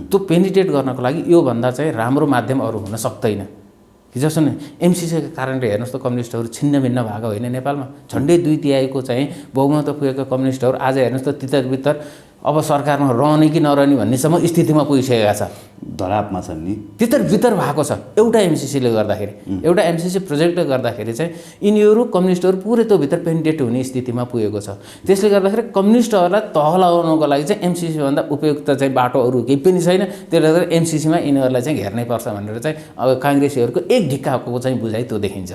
S2: त्यो पेनिट्रेट गर्नको लागि योभन्दा चाहिँ राम्रो माध्यम अरू हुन सक्दैन। हिजो सुन एमसिसीको कारणले हेर्नुहोस् त कम्युनिस्टहरू छिन्न भिन्न भएको होइन नेपालमा, झन्डै 2/3 चाहिँ बहुमत पुगेका कम्युनिस्टहरू आज हेर्नुहोस् त तितर अब सरकारमा रहने कि नरहने भन्नेसम्म स्थितिमा पुगिसकेका छ,
S1: धरापमा छन् नि,
S2: तितर भएको छ। एउटा एमसिसीले गर्दाखेरि, एउटा एमसिसी प्रोजेक्टले गर्दाखेरि चाहिँ यिनीहरू कम्युनिस्टहरू पुरै त्यो भित्र पेनिट्रेट हुने स्थितिमा पुगेको छ। त्यसले गर्दाखेरि कम्युनिस्टहरूलाई तहलाउनको लागि चाहिँ एमसिसीभन्दा उपयुक्त चाहिँ बाटो अरू केही पनि छैन। त्यसले गर्दा एमसिसीमा यिनीहरूलाई चाहिँ घेर्नै पर्छ भनेर चाहिँ अब काङ्ग्रेसीहरूको एक ढिक्काको चाहिँ बुझाइ त्यो देखिन्छ।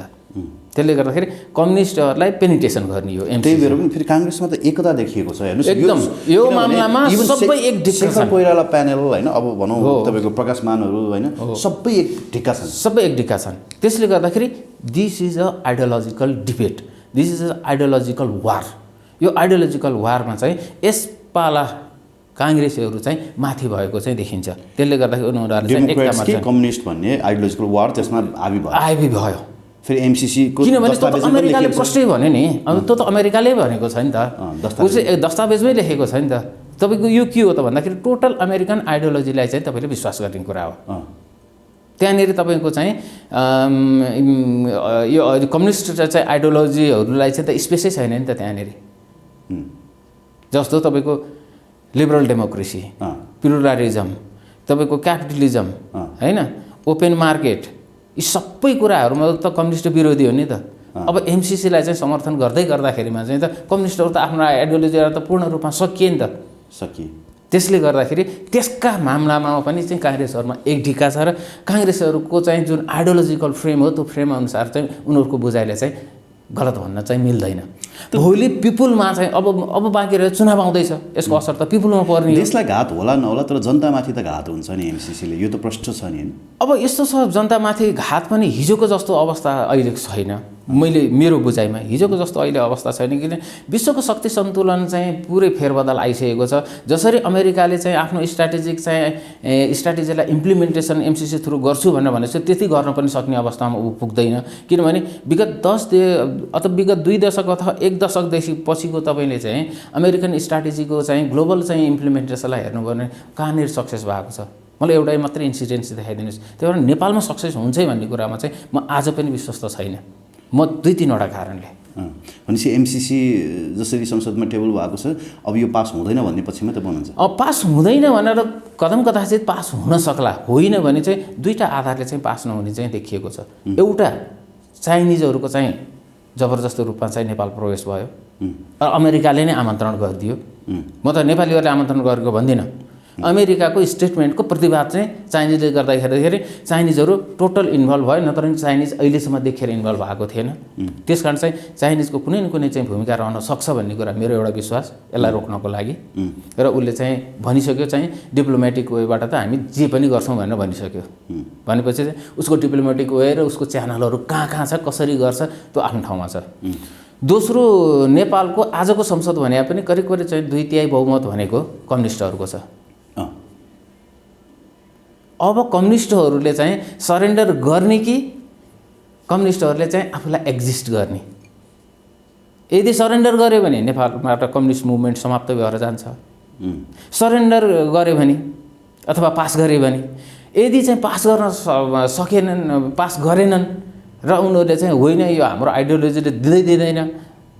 S2: त्यसले गर्दाखेरि कम्युनिस्टहरूलाई पेनिट्रेसन गर्ने हो।
S1: त्यही भएर पनि फेरि काङ्ग्रेसमा त एकता देखिएको छ हेर्नुहोस्,
S2: एकदम यो मामलामा सबै एक ढिक्का छन्।
S1: कोइराला प्यानल होइन, अब भनौँ तपाईँको प्रकाशमानहरू होइन, सबै एक ढिक्का छन्,
S2: सबै एक ढिक्का छन्। त्यसले गर्दाखेरि this is a ideological debate, this is a ideological war. यो आइडियोलोजिकल वारमा चाहिँ यसपाला काङ्ग्रेसीहरू चाहिँ माथि भएको चाहिँ देखिन्छ। त्यसले गर्दाखेरि उनीहरू चाहिँ एकतामा छन्।
S1: कम्युनिस्ट भन्ने आइडियोलोजिकल वार त्यसमा
S2: आइबी भयो।
S1: फेरि एमसिसीको
S2: किनभने त्यो त अमेरिकाले प्रष्टै भन्यो नि, अब त्यो त अमेरिकाले भनेको छ नि त, ऊ चाहिँ दस्तावेजमै लेखेको छ नि त। तपाईँको यो के हो त भन्दाखेरि टोटल अमेरिकन आइडियोलोजीलाई चाहिँ तपाईँले विश्वास गर्ने कुरा हो। त्यहाँनिर तपाईँको चाहिँ यो कम्युनिस्ट चाहिँ आइडियोलोजीहरूलाई चाहिँ त स्पेसै छैन नि त त्यहाँनिर। जस्तो तपाईँको लिबरल डेमोक्रेसी, प्लुरलिजम, तपाईँको क्यापिटलिजम होइन, ओपन मार्केट, यी सबै कुराहरूमा त कम्युनिस्ट विरोधी हो नि त। अब एमसिसीलाई चाहिँ समर्थन गर्दै गर्दाखेरिमा चाहिँ त कम्युनिस्टहरू त आफ्नो आइडियोलोजीलाई त पूर्ण रूपमा सकिए नि त।
S1: सकिए।
S2: त्यसले गर्दाखेरि त्यसका मामलामा पनि चाहिँ काङ्ग्रेसहरूमा एक ढिक्का छ र काङ्ग्रेसहरूको चाहिँ जुन आइडियोलोजिकल फ्रेम हो त्यो फ्रेम अनुसार चाहिँ उनीहरूको बुझाइले चाहिँ गलत भन्न चाहिँ मिल्दैन। भोलि पिपुलमा चाहिँ अब बाँकी रह्यो चुनाव आउँदैछ, यसको असर त पिपुलमा पर्ने।
S1: देशलाई घात होला नहोला तर जनतामाथि त घात हुन्छ नि एमसीसीले, यो त प्रश्न छ नि।
S2: अब यस्तो छ, जनतामाथि घात पनि हिजोको जस्तो अवस्था अहिले छैन। मेरो बुझाइमा हिजोको जस्तो अहिले अवस्था छैन, किन विश्वको शक्ति सन्तुलन चाहिँ पुरै फेरबदल आइसकेको छ। जसरी अमेरिकाले चाहिँ आफ्नो स्ट्राटेजीलाई इम्प्लिमेन्टेसन एमसीसी थ्रु गर्छु भनेपछि त्यति गर्न पनि सक्ने अवस्थामा ऊ पुग्दैन, किनभने विगत 2 दशक अथवा 1 दशकदेखि पछिको तपाईँले चाहिँ अमेरिकन स्ट्राटेजीको चाहिँ ग्लोबल चाहिँ इम्प्लिमेन्टेसनलाई हेर्नुभयो भने कहाँनिर सक्सेस भएको छ। मलाई एउटै मात्रै इन्सिडेन्स देखाइदिनुहोस्। त्यही भएर नेपालमा सक्सेस हुन्छ भन्ने कुरामा चाहिँ म आज पनि विश्वस्त छैन, म 2-3वटा कारणले।
S1: भनेपछि एमसीसी जसरी संसदमा टेबल भएको छ अब यो पास हुँदैन भन्ने पक्षमा त भन्नुहुन्छ?
S2: पास हुँदैन भनेर कदम कदाचित पास हुन सक्ला, होइन भने चाहिँ 2टा आधारले चाहिँ पास नहुने चाहिँ देखिएको छ। एउटा, चाइनिजहरूको चाहिँ जबरजस्त रूपमा चाहिँ नेपाल प्रवेश भयो र अमेरिकाले नै आमन्त्रण गरिदियो। म त नेपालीहरूले आमन्त्रण गरेको भन्दिनँ, अमेरिकाको स्टेटमेन्टको प्रतिवाद चाहिँ चाइनिजले गर्दाखेरि चाइनिजहरू टोटल इन्भल्भ भयो, नत्र चाइनिज अहिलेसम्म देखेर इन्भल्भ भएको थिएन। त्यसकारण चाहिँ चाइनिजको कुनै न कुनै चाहिँ भूमिका रहन सक्छ भन्ने कुरा मेरो एउटा विश्वास, यसलाई रोक्नको लागि। र उसले चाहिँ भनिसक्यो चाहिँ डिप्लोमेटिक वेबाट त हामी जे पनि गर्छौँ भनेर भनिसक्यो। भनेपछि चाहिँ उसको डिप्लोमेटिक वे र उसको च्यानलहरू कहाँ छ, कसरी गर्छ, त्यो आफ्नो ठाउँमा छ। दोस्रो, नेपालको आजको संसद भने पनि करिब चाहिँ 2/3 बहुमत भनेको कम्युनिस्टहरूको छ। अब कम्युनिस्टहरूले चाहिँ सरेन्डर गर्ने कि कम्युनिस्टहरूले चाहिँ आफूलाई एक्जिस्ट गर्ने? यदि सरेन्डर गर्यो भने नेपालबाट कम्युनिस्ट मुभमेन्ट समाप्त भएर जान्छ। सरेन्डर गर्यो भने अथवा पास गर्यो भने, यदि चाहिँ पास गर्न सकेनन्, पास गरेनन् र उनीहरूले चाहिँ होइन यो हाम्रो आइडियोलोजीले दिँदैन,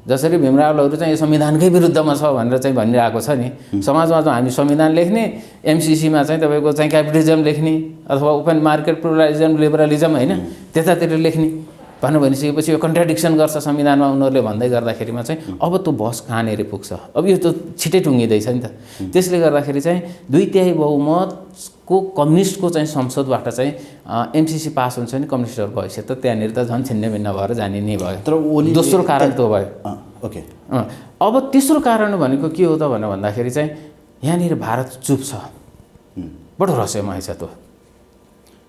S2: जसरी भीमरावहरू चाहिँ संविधानकै विरुद्धमा छ भनेर चाहिँ भनिरहेको छ नि। समाजमा चाहिँ हामी संविधान लेख्ने, एमसीसीमा चाहिँ तपाईँको चाहिँ क्यापिटलिजम लेख्ने अथवा ओपन मार्केट प्लुरलिजम लिबरलिजम होइन त्यतातिर लेख्ने भनेर भनिसकेपछि यो कन्ट्राडिक्सन गर्छ संविधानमा उनीहरूले भन्दै गर्दाखेरिमा चाहिँ अब त्यो बहस कहाँनिर पुग्छ? अब यो त छिटै टुङ्गिँदैछ नि त। त्यसले गर्दाखेरि चाहिँ 2/3 बहुमतको कम्युनिस्टको चाहिँ संसदबाट चाहिँ एमसीसी पास हुन्छ नि कम्युनिस्टहरूको हैसियत त त्यहाँनिर त झन् छिन्नभिन्न भएर जाने नै भयो।
S1: तर
S2: दोस्रो कारण त्यो भयो।
S1: ओके।
S2: अब तेस्रो कारण भनेको के हो त भनेर भन्दाखेरि चाहिँ यहाँनिर भारत चुप छ, बडो रहस्यमय छ। त्यो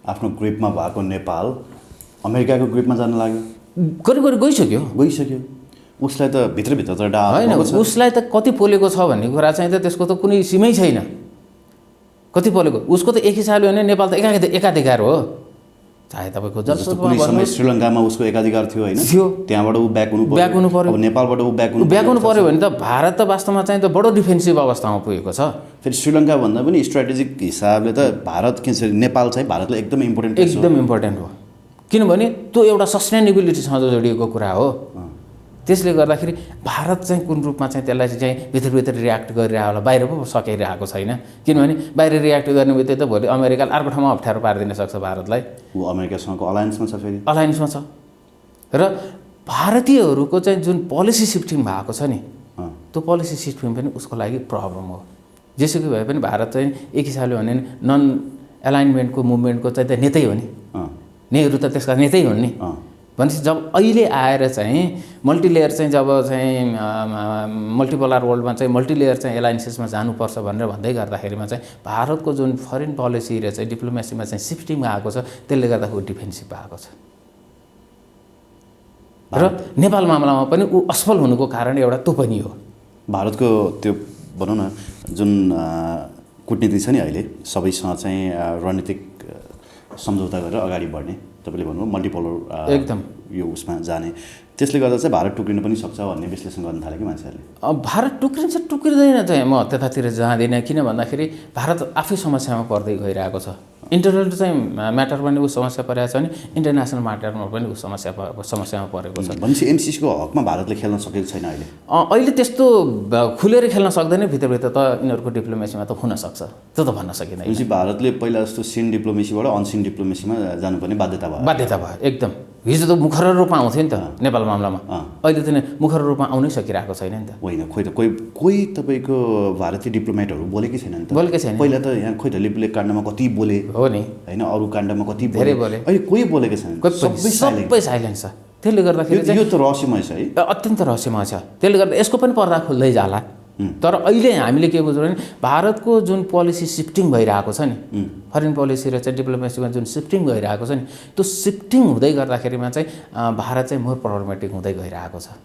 S1: आफ्नो ग्रिपमा भएको नेपाल अमेरिकाको ग्रिपमा जान लाग्यो,
S2: करिब गइसक्यो। उसलाई
S1: त भित्रभित्र त
S2: होइन, उसलाई त कति पोलेको छ भन्ने कुरा चाहिँ त त्यसको त कुनै सीमै छैन। कति पोलेको उसको त एक हिसाबले भने नेपाल त एकाधिकार हो। चाहे तपाईँको
S1: जलस्रोतमा श्रीलङ्कामा उसको एकाधिकार थियो होइन, त्यहाँबाट ऊ ब्याक हुनु पर्यो। अब नेपालबाट ऊ ब्याक
S2: हुनु पर्यो भने त भारत त वास्तवमा चाहिँ त बडो डिफेन्सिभ अवस्थामा पुगेको छ।
S1: फेरि श्रीलङ्का भन्दा पनि स्ट्राटेजिक हिसाबले त भारत नेपाल चाहिँ भारतलाई एकदम
S2: इम्पोर्टेन्ट हो, किनभने त्यो एउटा सस्टेनेबिलिटीसँग जोडिएको कुरा हो। त्यसले गर्दाखेरि भारत चाहिँ कुन रूपमा चाहिँ त्यसलाई चाहिँ भित्रभित्र रियाक्ट गरिरहेको होला, बाहिर पो सकिरहेको छैन। किनभने बाहिर रियाक्ट गर्ने बित्तिकै त भोलि अमेरिकाले अर्को ठाउँमा अप्ठ्यारो पारिदिन सक्छ भारतलाई।
S1: ऊ अमेरिकासँगको अलायन्समा छ, फेरि
S2: अलायन्समा छ। र भारतीयहरूको चाहिँ जुन पोलिसी सिफ्टिङ भएको छ नि, त्यो पोलिसी सिफ्टिङ पनि उसको लागि प्रब्लम हो। जेसुकै भए पनि भारत चाहिँ एक हिसाबले भने नन एलाइनमेन्टको मुभमेन्टको चाहिँ त नेतै हो नि, नेहरू त त्यसका नेतै हुन् नि। भनेपछि जब अहिले आएर चाहिँ मल्टिलेयर चाहिँ जब चाहिँ मल्टिपोलर वर्ल्डमा चाहिँ मल्टिलेयर चाहिँ एलायन्सेसमा जानुपर्छ भनेर भन्दै गर्दाखेरिमा चाहिँ भारतको जुन फरेन पोलिसी र चाहिँ डिप्लोमेसीमा चाहिँ सिफ्टिङ आएको छ, त्यसले गर्दा ऊ डिफेन्सिभ भएको छ। र नेपाल मामलामा पनि ऊ असफल हुनुको कारण एउटा त्यो पनि हो।
S1: भारतको त्यो भनौँ न जुन कुटनीति छ नि अहिले सबैसँग चाहिँ रणनीतिक सम्झौता गरेर अगाडि बढ्ने, तपाईँले भन्नुभयो मल्टिपोलर
S2: एकदम
S1: यो उसमा जाने, त्यसले गर्दा चाहिँ भारत टुक्रिन पनि सक्छ भन्ने विश्लेषण गर्न थाले कि मान्छेहरूले।
S2: भारत टुक्रिँदैन चाहिँ म त्यतातिर जाँदिनँ, किन भन्दाखेरि भारत आफै समस्यामा पर्दै गइरहेको छ। इन्टरनल चाहिँ म्याटरमा पनि ऊ समस्या परेको छ भने इन्टरनेसनल म्याटरमा पनि ऊ समस्यामा परेको छ।
S1: भनेपछि एमसीसीको हकमा भारतले खेल्न सकेको छैन अहिले।
S2: अहिले त्यस्तो खुलेर खेल्न सक्दैन, भित्रभित्र त यिनीहरूको डिप्लोमेसीमा त हुनसक्छ, त्यो त भन्न सकिँदैन।
S1: भनेपछि भारतले पहिला जस्तो सिन डिप्लोमेसीबाट अनसिन डिप्लोमेसीमा जानुपर्ने बाध्यता भयो
S2: एकदम। हिजो त मुखर रूपमा आउँथ्यो नि त नेपाल मामलामा, अहिले त मुखर रूपमा आउनै सकिरहेको छैन नि त।
S1: होइन खोइ त कोही तपाईँको भारतीय डिप्लोमेटहरू बोलेकै छैन नि त।
S2: बोलेकै छैन।
S1: पहिला त यहाँ खोइ त लिपुलेख काण्डमा कति बोले
S2: हो नि,
S1: होइन, अरू काण्डमा कति
S2: धेरै बोले।
S1: अहिले कोही बोलेकै छैन,
S2: सबै साइलेन्स छ। त्यसले गर्दाखेरि चाहिँ
S1: यो त रहस्यमय छ है,
S2: अत्यन्त रहस्यमय छ। त्यसले गर्दा यसको पनि पर्दा खुल्दै जाला। तर अहिले हामीले के बुझ्यौँ भने भारतको जुन पोलिसी सिफ्टिङ भइरहेको छ नि, फरेन पोलिसी र चाहिँ डिप्लोमेसीमा जुन सिफ्टिङ भइरहेको छ नि, त्यो सिफ्टिङ हुँदै गर्दाखेरिमा चाहिँ भारत चाहिँ मोर प्रब्लमेटिक हुँदै गइरहेको छ।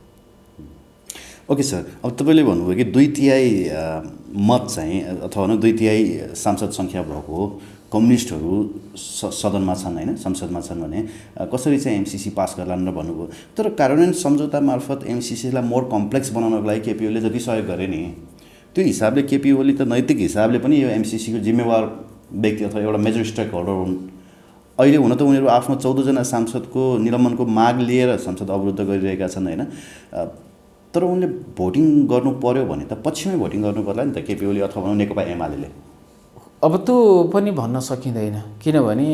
S1: ओके सर, अब तपाईँले भन्नुभयो कि 2/3 मत चाहिँ अथवा 2/3 सांसद सङ्ख्या भएको कम्युनिस्टहरू सदनमा छन् होइन, संसदमा छन् भने कसरी चाहिँ एमसिसी पास गर्लान् र भन्नुभयो। तर कार्यान्वयन सम्झौता मार्फत एमसिसीलाई मोर कम्प्लेक्स बनाउनको लागि केपी ओलीले जति सहयोग गरे नि, त्यो हिसाबले केपी ओली त नैतिक हिसाबले पनि यो एमसिसीको जिम्मेवार व्यक्ति अथवा एउटा मेजर स्टेक होल्डर हुन्। अहिले हुन त उनीहरू आफ्नो 14 जना सांसदको निलम्बनको माग लिएर संसद अवरुद्ध गरिरहेका छन् होइन, तर उनले भोटिङ गर्नु पर्यो भने त पछिमै भोटिङ गर्नु पर्ला नि त केपी ओली अथवा नेकपा एमाले।
S2: अब त्यो पनि भन्न सकिँदैन, किनभने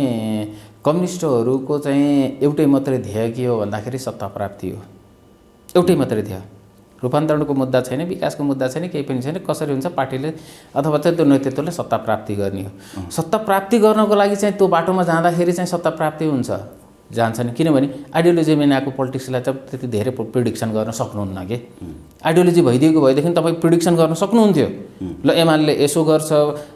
S2: कम्युनिस्टहरूको चाहिँ एउटै मात्रै ध्येय के हो भन्दाखेरि सत्ता प्राप्ति हो। एउटै मात्रै ध्येय, रूपान्तरणको मुद्दा छैन, विकासको मुद्दा छैन, केही पनि छैन। कसरी हुन्छ पार्टीले अथवा चाहिँ त्यो नेतृत्वले सत्ता प्राप्ति गर्ने हो। सत्ता प्राप्ति गर्नको लागि चाहिँ त्यो बाटोमा जाँदाखेरि चाहिँ सत्ता प्राप्ति जान्छ नि, किनभने आइडियोलोजी बिनाको पोलिटिक्सलाई चाहिँ त्यति धेरै प्रिडिक्सन गर्न सक्नुहुन्न कि। आइडियोलोजी भइदिएको भएदेखि तपाईँ प्रिडिक्सन गर्न सक्नुहुन्थ्यो। ल एमाले यसो गर्छ,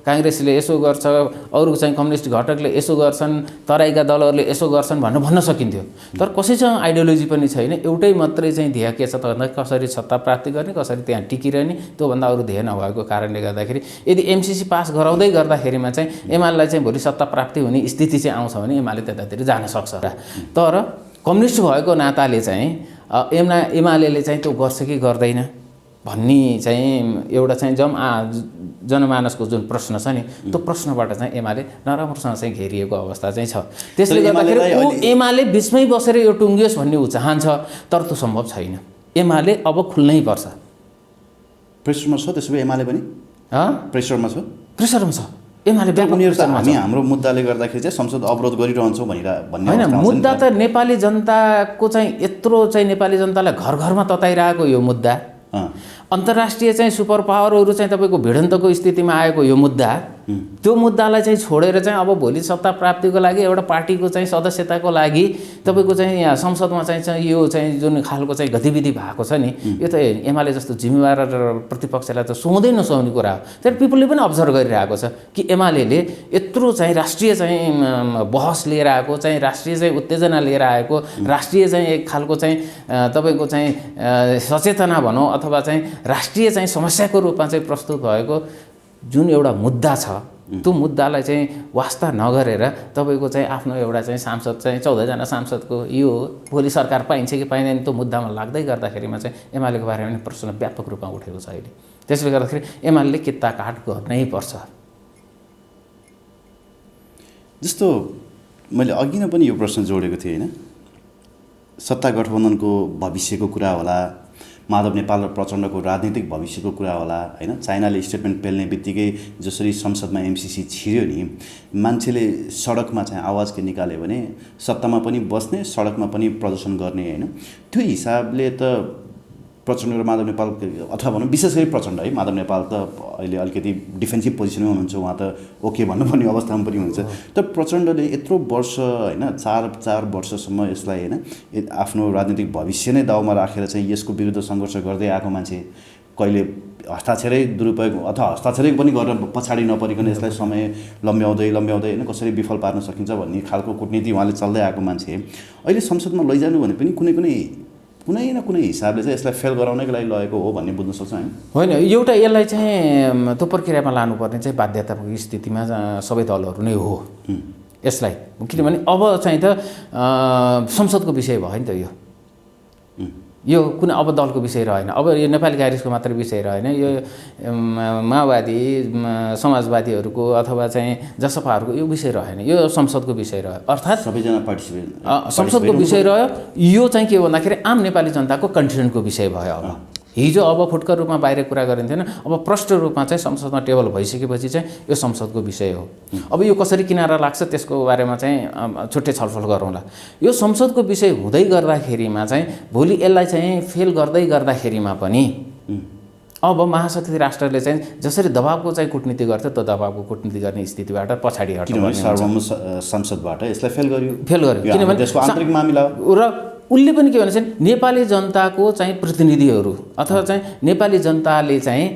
S2: काङ्ग्रेसले यसो गर्छ, अरू चाहिँ कम्युनिस्ट घटकले यसो गर्छन्, तराईका दलहरूले यसो गर्छन् भन्न सकिन्थ्यो। तर कसैसँग आइडियोलोजी पनि छैन, एउटै मात्रै चाहिँ ध्येय के छ त भन्दा कसरी सत्ता प्राप्ति गर्ने, कसरी त्यहाँ टिकिरहने, त्योभन्दा अरू ध्येय नभएको कारणले गर्दाखेरि यदि एमसिसी पास गराउँदै गर्दाखेरिमा चाहिँ एमालेलाई चाहिँ भोलि सत्ता प्राप्ति हुने स्थिति चाहिँ आउँछ भने एमाले त्यतातिर जान सक्छ। तर कम्युनिस्ट भएको नाताले चाहिँ एमाले चाहिँ त्यो गर्छ कि गर्दैन भन्ने चाहिँ एउटा चाहिँ जनमानसको जुन प्रश्न छ नि, त्यो प्रश्नबाट चाहिँ एमाले नराम्रोसँग चाहिँ घेरिएको अवस्था चाहिँ छ। त्यसले गर्दाखेरि एमाले बिचमै बसेर यो टुङ्गियोस् भन्ने ऊ चाहन्छ, तर त्यो सम्भव छैन। एमाले अब खुल्नै पर्छ।
S1: प्रेसरमा छ त्यसो भए एमाले पनि प्रेसरमा छ
S2: एमाले
S1: हामी हाम्रो मुद्दाले गर्दाखेरि चाहिँ संसद अवरोध गरिरहन्छौँ भन्ने
S2: होइन। मुद्दा त नेपाली जनताको चाहिँ यत्रो चाहिँ नेपाली जनतालाई घर घरमा तताइरहेको यो मुद्दा, अन्तर्राष्ट्रिय चाहिँ सुपर पावरहरू चाहिँ तपाईँको भिडन्तको स्थितिमा आएको यो मुद्दा, त्यो मुद्दालाई चाहिँ छोडेर चाहिँ अब भोलि सत्ता प्राप्तिको लागि एउटा पार्टीको चाहिँ सदस्यताको लागि तपाईँको चाहिँ यहाँ संसदमा चाहिँ यो चाहिँ जुन खालको चाहिँ गतिविधि भएको छ नि, यो त एमाले जस्तो जिम्मेवार र प्रतिपक्षलाई त सुहाउँदै नसुहाउने कुरा हो। तर पिपलले पनि अब्जर्भ गरिरहेको छ कि एमाले यत्रो चाहिँ राष्ट्रिय चाहिँ बहस लिएर आएको, चाहिँ राष्ट्रिय चाहिँ उत्तेजना लिएर आएको, राष्ट्रिय चाहिँ एक खालको चाहिँ तपाईँको चाहिँ सचेतना भनौँ अथवा चाहिँ राष्ट्रिय चाहिँ समस्याको रूपमा चाहिँ प्रस्तुत भएको जुन एउटा मुद्दा छ, त्यो मुद्दालाई चाहिँ वास्ता नगरेर तपाईँको चाहिँ आफ्नो एउटा चाहिँ सांसद चाहिँ 14 जना सांसदको यो भोलि सरकार पाइन्छ कि पाइँदैन त्यो मुद्दामा लाग्दै गर्दाखेरिमा चाहिँ एमालेको बारेमा पनि प्रश्न व्यापक रूपमा उठेको छ अहिले। त्यसले गर्दाखेरि एमाले किता काट गर्नै पर्छ।
S1: जस्तो मैले अघि नै पनि यो प्रश्न जोडेको थिएँ होइन, सत्ता गठबन्धनको भविष्यको कुरा होला, माधव नेपाल र प्रचण्डको राजनीतिक भविष्यको कुरा होला होइन। चाइनाले स्टेटमेन्ट पेल्ने बित्तिकै जसरी संसदमा एमसिसी छिर्यो नि, मान्छेले सडकमा चाहिँ आवाज के निकाल्यो भने सत्तामा पनि बस्ने, सडकमा पनि प्रदर्शन गर्ने होइन। त्यो हिसाबले त प्रचण्ड र माधव नेपाल अथवा भनौँ विशेष गरी प्रचण्ड है, माधव नेपाल त अहिले अलिकति डिफेन्सिभ पोजिसनमा हुनुहुन्छ, उहाँ त ओके भन्नुपर्ने अवस्थामा पनि हुन्छ। तर प्रचण्डले यत्रो वर्ष होइन, चार वर्षसम्म यसलाई होइन आफ्नो राजनीतिक भविष्य नै दाउमा राखेर चाहिँ यसको विरुद्ध सङ्घर्ष गर्दै आएको मान्छे, कहिले हस्ताक्षरै दुरुपयोग अथवा हस्ताक्षरै पनि गरेर पछाडि नपरिकन यसलाई समय लम्ब्याउँदै होइन कसरी विफल पार्न सकिन्छ भन्ने खालको कूटनीति उहाँले चल्दै आएको मान्छे अहिले संसदमा लैजानु भने पनि कुनै न कुनै हिसाबले चाहिँ यसलाई फेल गराउनैको लागि लगेको हो भन्ने बुझ्न सक्छ होइन।
S2: एउटा यसलाई चाहिँ त्यो प्रक्रियामा लानुपर्ने चाहिँ बाध्यताको स्थितिमा सबै दलहरू नै हो यसलाई, किनभने अब चाहिँ त संसदको विषय भयो नि त यो कुनै अब दलको विषय रहेन, अब यो नेपाली काङ्ग्रेसको मात्र विषय रहेन, यो माओवादी समाजवादीहरूको अथवा चाहिँ जसपाहरूको यो विषय रहेन, यो संसदको विषय रह्यो। अर्थात्
S1: सबैजना पार्टिसिपेट
S2: संसदको विषय रह्यो। यो चाहिँ के भन्दाखेरि आम नेपाली जनताको कन्टिन्युटको विषय भयो। अब हिजो अब फुटकर रूपमा बाहिर कुरा गरिन्थेन, अब प्रष्ट रूपमा चाहिँ संसदमा टेबल भइसकेपछि चाहिँ यो संसदको विषय हो। अब यो कसरी किनारा लाग्छ त्यसको बारेमा चाहिँ छुट्टै छलफल गरौँला। यो संसदको विषय हुँदै गर्दाखेरिमा चाहिँ भोलि यसलाई चाहिँ फेल गर्दै गर्दाखेरिमा पनि अब महाशक्ति राष्ट्रले चाहिँ जसरी दबावको चाहिँ कूटनीति गर्थ्यो त्यो दबावको कूटनीति गर्ने स्थितिबाट पछाडि हट्नु
S1: संसदबाट यसलाई फेल गर्यो
S2: किनभने
S1: त्यसको आन्तरिक मामिला
S2: र उसले पनि के भनेछ नेपाली जनताको चाहिँ प्रतिनिधिहरू अथवा चाहिँ नेपाली जनताले चाहिँ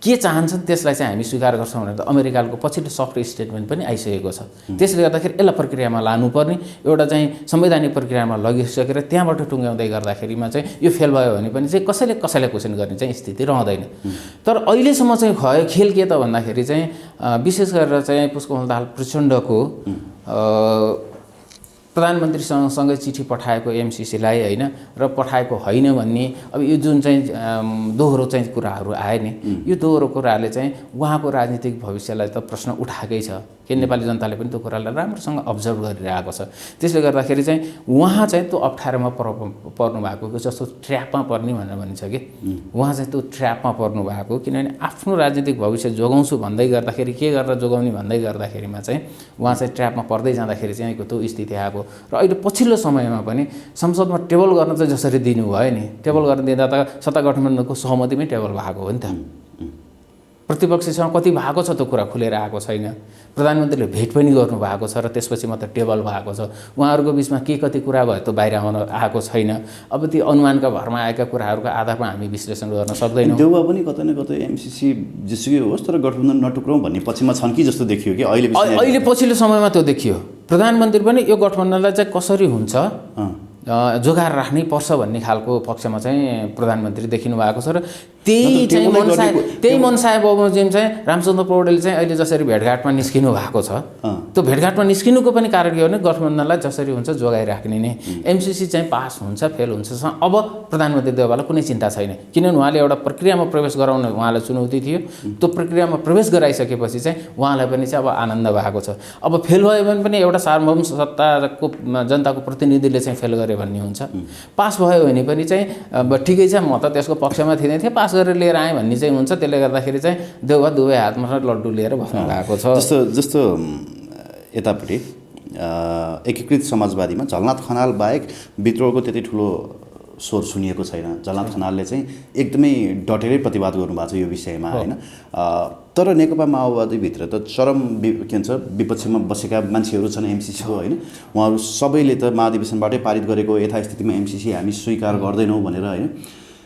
S2: के चाहन्छन् त्यसलाई चाहिँ हामी स्वीकार गर्छौँ भनेर त अमेरिकाको पछिल्लो सफ्ट स्टेटमेन्ट पनि आइसकेको छ। त्यसले गर्दाखेरि यसलाई प्रक्रियामा लानुपर्ने एउटा चाहिँ संवैधानिक प्रक्रियामा लगिसकेर त्यहाँबाट टुङ्ग्याउँदै गर्दाखेरिमा चाहिँ यो फेल भयो भने पनि चाहिँ कसैले क्वेसन गर्ने चाहिँ स्थिति रहँदैन। तर अहिलेसम्म चाहिँ खेल के त भन्दाखेरि चाहिँ विशेष गरेर चाहिँ पुष्पकमल दाहाल प्रचण्डको प्रधानमन्त्रीसँगै चिठी पठाएको एमसिसीलाई होइन र पठाएको होइन भन्ने अब यो जुन चाहिँ दोहोरो चाहिँ कुराहरू आए नि यो दोहोरो कुराले चाहिँ उहाँको राजनीतिक भविष्यलाई त प्रश्न उठाएकै छ कि नेपाली जनताले पनि त्यो कुरालाई राम्रोसँग अब्जर्भ गरिरहेको छ। त्यसले गर्दाखेरि चाहिँ उहाँ चाहिँ त्यो अप्ठ्यारोमा पर्नु भएको जस्तो ट्र्यापमा पर्ने भनेर भनिन्छ कि उहाँ चाहिँ त्यो ट्र्यापमा पर्नु भएको किनभने आफ्नो राजनीतिक भविष्य जोगाउँछु भन्दै गर्दाखेरि के गरेर जोगाउने भन्दै गर्दाखेरिमा चाहिँ उहाँ चाहिँ ट्र्यापमा पर्दै जाँदाखेरि चाहिँ त्यो स्थिति आएको र अहिले पछिल्लो समयमा पनि संसदमा टेबल गर्न चाहिँ जसरी दिनुभयो नि टेबल गर्न दिँदा त सत्ता गठबन्धनको सहमतिमै टेबल भएको हो नि त। प्रतिपक्षसँग कति भएको छ त्यो कुरा खुलेर आएको छैन। प्रधानमन्त्रीले भेट पनि गर्नुभएको छ र त्यसपछि मात्र टेबल भएको छ। उहाँहरूको बिचमा के कति कुरा भयो त्यो बाहिर आउन आएको छैन। अब ती अनुमानका भरमा आएका कुराहरूको आधारमा हामी विश्लेषण गर्न सक्दैनौँ।
S1: देउवा पनि कतै न कतै एमसिसी जेसुकै होस् तर गठबन्धन नटुक्राउँ भन्ने पक्षमा छन् कि जस्तो देखियो कि अहिले
S2: पछिल्लो समयमा त्यो देखियो। प्रधानमन्त्री पनि यो गठबन्धनलाई चाहिँ कसरी हुन्छ जोगाएर राख्नै पर्छ भन्ने खालको पक्षमा चाहिँ प्रधानमन्त्री देखिनु भएको छ र त्यही मनसाय बमोजिम चाहिँ रामचन्द्र पौडेल चाहिँ अहिले जसरी भेटघाटमा निस्किनु भएको छ त्यो भेटघाटमा निस्किनुको पनि कारण के हो भने गठबन्धनलाई जसरी हुन्छ जोगाइराख्ने नै। एमसिसी चाहिँ पास हुन्छ फेल हुन्छ अब प्रधानमन्त्री देउवालाई कुनै चिन्ता छैन किनभने उहाँले एउटा प्रक्रियामा प्रवेश गराउन उहाँलाई चुनौती थियो। त्यो प्रक्रियामा प्रवेश गराइसकेपछि चाहिँ उहाँलाई पनि चाहिँ अब आनन्द भएको छ। अब फेल भयो भने पनि एउटा सार्वभौम सत्ताको जनताको प्रतिनिधिले चाहिँ फेल गरे भन्ने हुन्छ। पास भयो भने पनि चाहिँ ठिकै छ म त त्यसको पक्षमा थिएन थिएँ पास गरेर लिएर आएँ भन्ने चाहिँ हुन्छ। त्यसले गर्दाखेरि चाहिँ देउवा दुवै हातमा लड्डु लिएर बस्नु भएको छ।
S1: जस्तो यतापट्टि एकीकृत समाजवादीमा झलनाथ खनाल बाहेक विद्रोहको त्यति ठुलो स्वर सुनिएको छैन। झलनाथ खनालले चाहिँ एकदमै डटेरै प्रतिवाद गर्नुभएको छ यो विषयमा होइन। तर नेकपा माओवादीभित्र त चरम के भन्छ विपक्षमा बसेका मान्छेहरू छन् एमसिसीको होइन। उहाँहरू सबैले त महाधिवेशनबाटै पारित गरेको यथास्थितिमा एमसिसी हामी स्वीकार गर्दैनौँ भनेर होइन।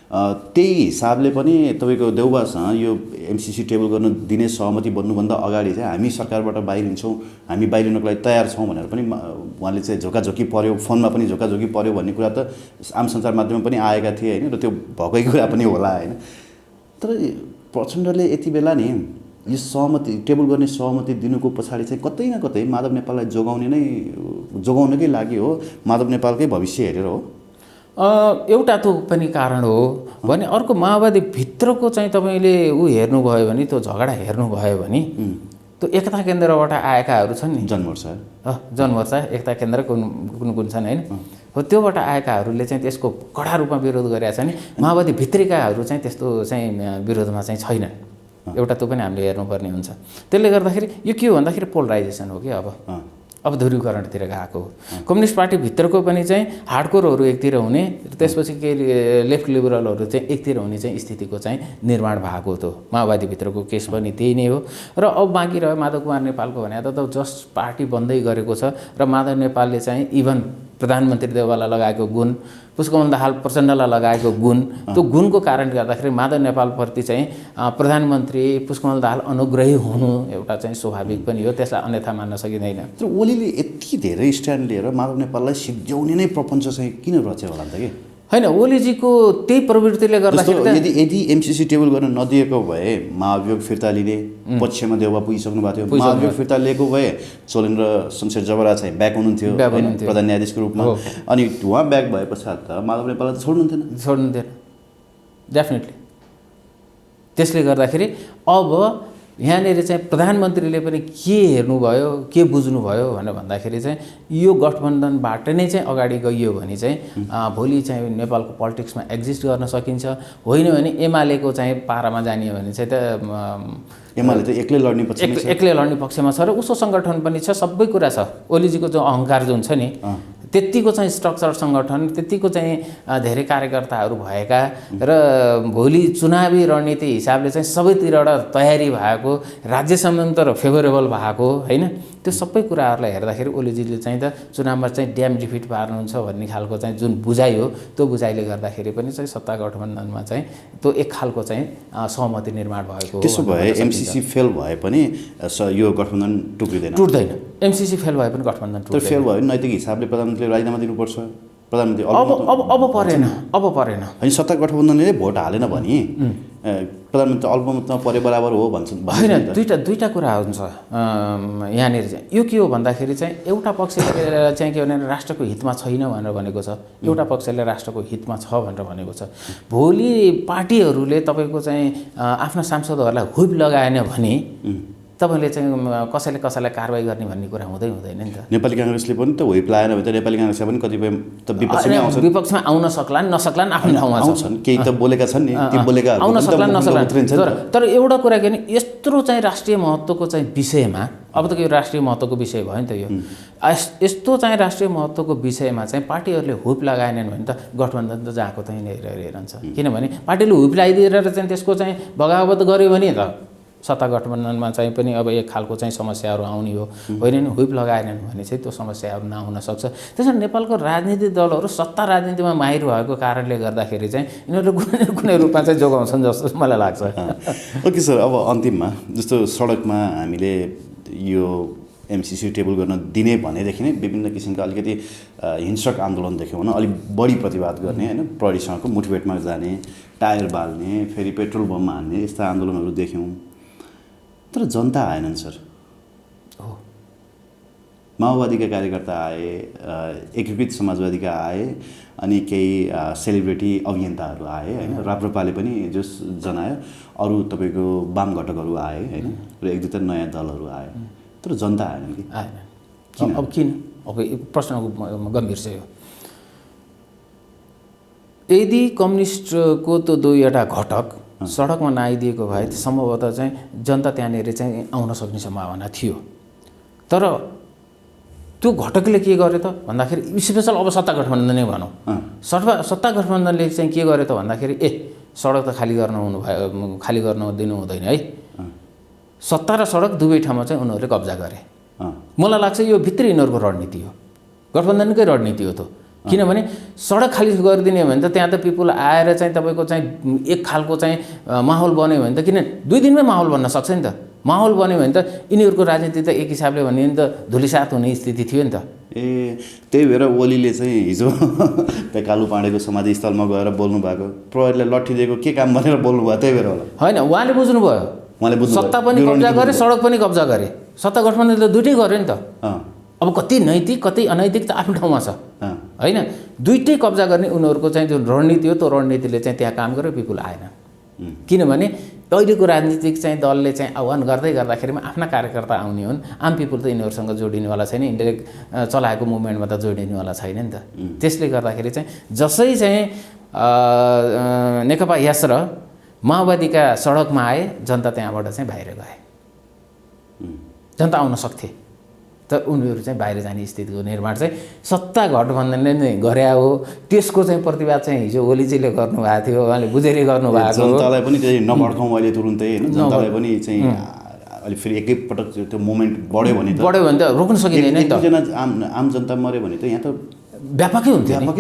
S1: त्यही हिसाबले पनि तपाईँको देउवासँग यो एमसिसी टेबल गर्न दिने सहमति बन्नुभन्दा अगाडि चाहिँ हामी सरकारबाट बाहिरिन्छौँ हामी बाहिरिनको लागि तयार छौँ भनेर पनि उहाँले चाहिँ झोकाझोकी पर्यो फोनमा पनि झोकाझोकी पर्यो भन्ने कुरा त आम सञ्चार माध्यममा पनि आएका थिए होइन। र त्यो भएकै कुरा पनि होला होइन। तर प्रचण्डले यति बेला नि यो सहमति टेबल गर्ने सहमति दिनुको पछाडि चाहिँ कतै न कतै माधव नेपाललाई जोगाउनकै लागि हो माधव नेपालकै भविष्य हेरेर हो।
S2: एउटा त्यो पनि कारण हो भने अर्को माओवादी भित्रको चाहिँ तपाईँले हेर्नुभयो भने त्यो झगडा हेर्नुभयो भने त्यो एकता केन्द्रबाट आएकाहरू छन् नि जनमोर्चा एकता केन्द्र कुन छन् होइन हो त्योबाट आएकाहरूले चाहिँ त्यसको कडा रूपमा विरोध गरेका छन्। माओवादी भित्रिकाहरू चाहिँ त्यस्तो चाहिँ विरोधमा चाहिँ छैनन्। एउटा त्यो पनि हामीले हेर्नुपर्ने हुन्छ। त्यसले गर्दाखेरि यो के हो भन्दाखेरि पोलराइजेसन हो कि अब ध्रुवीकरणतिर गएको हो। कम्युनिस्ट पार्टी भित्रको पनि चाहिँ हार्डकोरहरू एकतिर हुने त्यसपछि केही लेफ्ट लिबरलहरू चाहिँ एकतिर हुने चाहिँ स्थितिको चाहिँ निर्माण भएको थियो। माओवादी भित्रको केस पनि त्यही नै हो। र अब बाँकी रह्यो माधव कुमार नेपालको भने त जस्ट पार्टी बन्दै गरेको छ र माधव नेपालले चाहिँ इभन प्रधानमन्त्री देउवालाई लगाएको गुण पुष्पकमल दाहाल प्रचण्डलाई लगाएको गुण त्यो गुणको कारणले गर्दाखेरि माधव नेपालप्रति चाहिँ प्रधानमन्त्री पुष्पकमल दाहाल अनुग्रही हुनु एउटा चाहिँ स्वाभाविक पनि हो। त्यसलाई अन्यथा मान्न सकिँदैन।
S1: तर ओलीले यति धेरै स्ट्यान्ड लिएर माधव नेपाललाई सिद्ध्याउने नै प्रपञ्च चाहिँ किन रच्यो होला त कि
S2: होइन। ओलीजीको त्यही प्रवृत्तिले गर्दाखेरि
S1: यदि एमसिसी टेबल गर्न नदिएको भए महाभियोग फिर्ता लिने पक्षमा देउवा पुगिसक्नु भएको थियो। महाभियोग फिर्ता लिएको भए चोलेन्द्र शमशेर जबरा चाहिँ ब्याक हुनुहुन्थ्यो प्रधान न्यायाधीशको रूपमा। अनि उहाँ ब्याक भए पश्चात त माधव नेपाललाई त छोड्नुहुन्थेन
S2: डेफिनेटली। त्यसले गर्दाखेरि अब यहाँनिर चाहिँ प्रधानमन्त्रीले पनि के हेर्नुभयो के बुझ्नुभयो भनेर भन्दाखेरि चाहिँ यो गठबन्धनबाट नै चाहिँ अगाडि गइयो भने चाहिँ भोलि चाहिँ नेपालको पोलिटिक्समा एक्जिस्ट गर्न सकिन्छ, होइन भने एमालेको चाहिँ पारामा जाने भने चाहिँ त
S1: एमाले त एक्लै लड्ने पक्षमा छ,
S2: एक्लै लड्ने पक्षमा छ र उसको सङ्गठन पनि छ, सबै कुरा छ। ओलीजीको जो अहङ्कार जुन छ नि त्यतिको चाहिँ स्ट्रक्चर सङ्गठन, त्यतिको चाहिँ धेरै कार्यकर्ताहरू भएका र भोलि चुनावी रणनीति हिसाबले चाहिँ सबैतिरबाट तयारी भएको, राज्यसम्म तर फेभरेबल भएको होइन, त्यो सबै कुराहरूलाई हेर्दाखेरि ओलीजीले चाहिँ त चुनावमा चाहिँ ड्याम डिफिट पार्नुहुन्छ भन्ने खालको चाहिँ जुन बुझाइ हो त्यो बुझाइले गर्दाखेरि पनि चाहिँ सत्ता गठबन्धनमा चाहिँ त्यो एक खालको चाहिँ सहमति निर्माण भएको हो।
S1: त्यसो भए एमसीसी फेल भए पनि यो गठबन्धन
S2: टुट्दैन। एमसीसी फेल भए पनि गठबन्धन
S1: टुट्दैन। फेल भयो भने नैतिक हिसाबले प्रधानमन्त्रीले राजीनामा दिनुपर्छ। प्रधानमन्त्री
S2: अब परेन
S1: होइन, सत्ता गठबन्धनले भोट हालेन भने प्रधानमन्त्री अल्पमतमा परे बराबर हो भन्छन्।
S2: होइन, दुईटा कुरा हुन्छ यहाँनिर चाहिँ। यो के हो भन्दाखेरि चाहिँ एउटा पक्षले चाहिँ के भने राष्ट्रको हितमा छैन भनेर भनेको छ, एउटा पक्षले राष्ट्रको हितमा छ भनेर भनेको छ। भोलि पार्टीहरूले तपाईँको चाहिँ आफ्ना सांसदहरूलाई हुइप लगाएन भने तपाईँले चाहिँ कसैलाई कारवाही गर्ने भन्ने कुरा हुँदैन नि त।
S1: नेपाली काङ्ग्रेसले पनि त हुइप लगाएन भने त नेपाली काङ्ग्रेसले पनि कतिपय त
S2: विपक्षमा आउन सक्लान् नसक्लान् आफ्नो ठाउँमा
S1: आउँछन्, केही त बोलेका छन् नि, ती बोलेका
S2: आउन सक्लान् नसक्लान्। तर एउटा कुरा के भने यत्रो चाहिँ राष्ट्रिय महत्त्वको चाहिँ विषयमा, अब त यो राष्ट्रिय महत्त्वको विषय भयो नि त, यो यस्तो चाहिँ राष्ट्रिय महत्त्वको विषयमा चाहिँ पार्टीहरूले हुइप लगाएनन् भने त गठबन्धन त जहाँको त्यहीँ रहन्छ। किनभने पार्टीले हुइप लगाइदिएर चाहिँ त्यसको चाहिँ बगावत गर्यो भने त सत्ता गठबन्धनमा चाहिँ पनि अब एक खालको चाहिँ समस्याहरू आउने हो, होइन नि। हुइप लगाएनन् भने चाहिँ त्यो समस्याहरू नहुन सक्छ। त्यसैले नेपालको राजनीतिक दलहरू सत्ता राजनीतिमा माहिर भएको कारणले गर्दाखेरि चाहिँ यिनीहरूले कुनै रूपमा चाहिँ जोगाउँछन् जस्तो मलाई लाग्छ।
S1: ओके सर, अब अन्तिममा जस्तो सडकमा हामीले यो एमसीसी टेबल गर्न दिने भनेदेखि नै विभिन्न किसिमका अलिकति हिंस्रक आन्दोलन देख्यौँ भने अलिक बढी प्रतिवाद गर्ने होइन, प्रहरीसँगको मुठभेडमा जाने, टायर बाल्ने, फेरि पेट्रोल बम हान्ने यस्ता आन्दोलनहरू देख्यौँ। तर जनता आएनन् सर।
S2: हो,
S1: माओवादीका कार्यकर्ता आए, एकीकृत समाजवादीका आए, अनि केही सेलिब्रिटी अभियन्ताहरू आए होइन, राप्रपाले पनि जोस जनायो, अरू तपाईँको वाम घटकहरू आए होइन, र एक दुईवटा नयाँ दलहरू आए। तर जनता आएनन् कि
S2: आएन। अब किन? अब प्रश्नको गम्भीर चाहिँ हो। यदि कम्युनिस्टको त्यो दुईवटा घटक सडकमा नआइदिएको भए सम्भवतः चाहिँ जनता त्यहाँनिर चाहिँ आउन सक्ने सम्भावना थियो। तर त्यो घटकले के गर्यो त भन्दाखेरि स्पेसल अब सत्ता गठबन्धन नै भनौँ, सत्ता गठबन्धनले चाहिँ के गर्यो त भन्दाखेरि सडक त खाली गर्न दिनु हुँदैन है, सत्ता र सडक दुवै ठाउँमा चाहिँ उनीहरूले कब्जा गरे। मलाई लाग्छ यो भित्री यिनीहरूको रणनीति हो, गठबन्धनकै रणनीति हो त। किनभने सडक खाली गरिदिने भने त त्यहाँ त पिपुल आएर चाहिँ तपाईँको चाहिँ एक खालको चाहिँ माहौल बन्यो भने त, किन 2 दिनमै माहौल बन्न सक्छ नि त। माहौल बन्यो भने त यिनीहरूको राजनीति त एक हिसाबले भन्यो भने त धुलिसात हुने स्थिति थियो नि त।
S1: त्यही भएर ओलीले चाहिँ हिजो त्यहाँ कालु पाँडेको समाधिस्थलमा गएर बोल्नु भएको, प्रहरीलाई लट्ठी दिएको के काम भनेर बोल्नु भयो, त्यही भएर होला।
S2: होइन, उहाँले बुझ्नुभयो, सत्ता पनि कब्जा गरे, सडक पनि कब्जा गरे, सत्ता गठबन्धनले त दुइटै गर्यो नि त। अब कति नैतिक कति अनैतिक त आफ्नो ठाउँमा छ होइन, दुइटै कब्जा गर्ने उनीहरूको चाहिँ जुन रणनीति हो त्यो रणनीतिले चाहिँ त्यहाँ काम गर्यो, पिपुल आएन। किनभने अहिलेको राजनीतिक चाहिँ दलले चाहिँ आह्वान गर्दै गर्दाखेरिमा आफ्ना कार्यकर्ता आउने हुन्, आम पिपुल त यिनीहरूसँग जोडिनेवाला छैन, इन्डिरेक्ट चलाएको मुभमेन्टमा त जोडिनेवाला छैन नि त। त्यसले गर्दाखेरि चाहिँ जसै चाहिँ नेकपा यस र माओवादीका सडकमा आए, जनता त्यहाँबाट चाहिँ बाहिर गए, जनता आउन सक्थे, तर उनीहरू चाहिँ बाहिर जाने स्थितिको निर्माण चाहिँ सत्ता गठबन्धनले नै गरे हो। त्यसको चाहिँ प्रतिवाद चाहिँ हिजो ओलीजीले गर्नुभएको थियो, उहाँले बुझेरै गर्नुभएको।
S1: जनतालाई पनि त्यही नभड्काउँ अहिले तुरुन्तै होइन, जनतालाई पनि चाहिँ अलि फेरि एकैपटक त्यो मोमेन्ट बढ्यो भने
S2: त रोक्न सकिँदैन नि त।
S1: आम जनता मऱ्यो भने त यहाँ त
S2: व्यापकै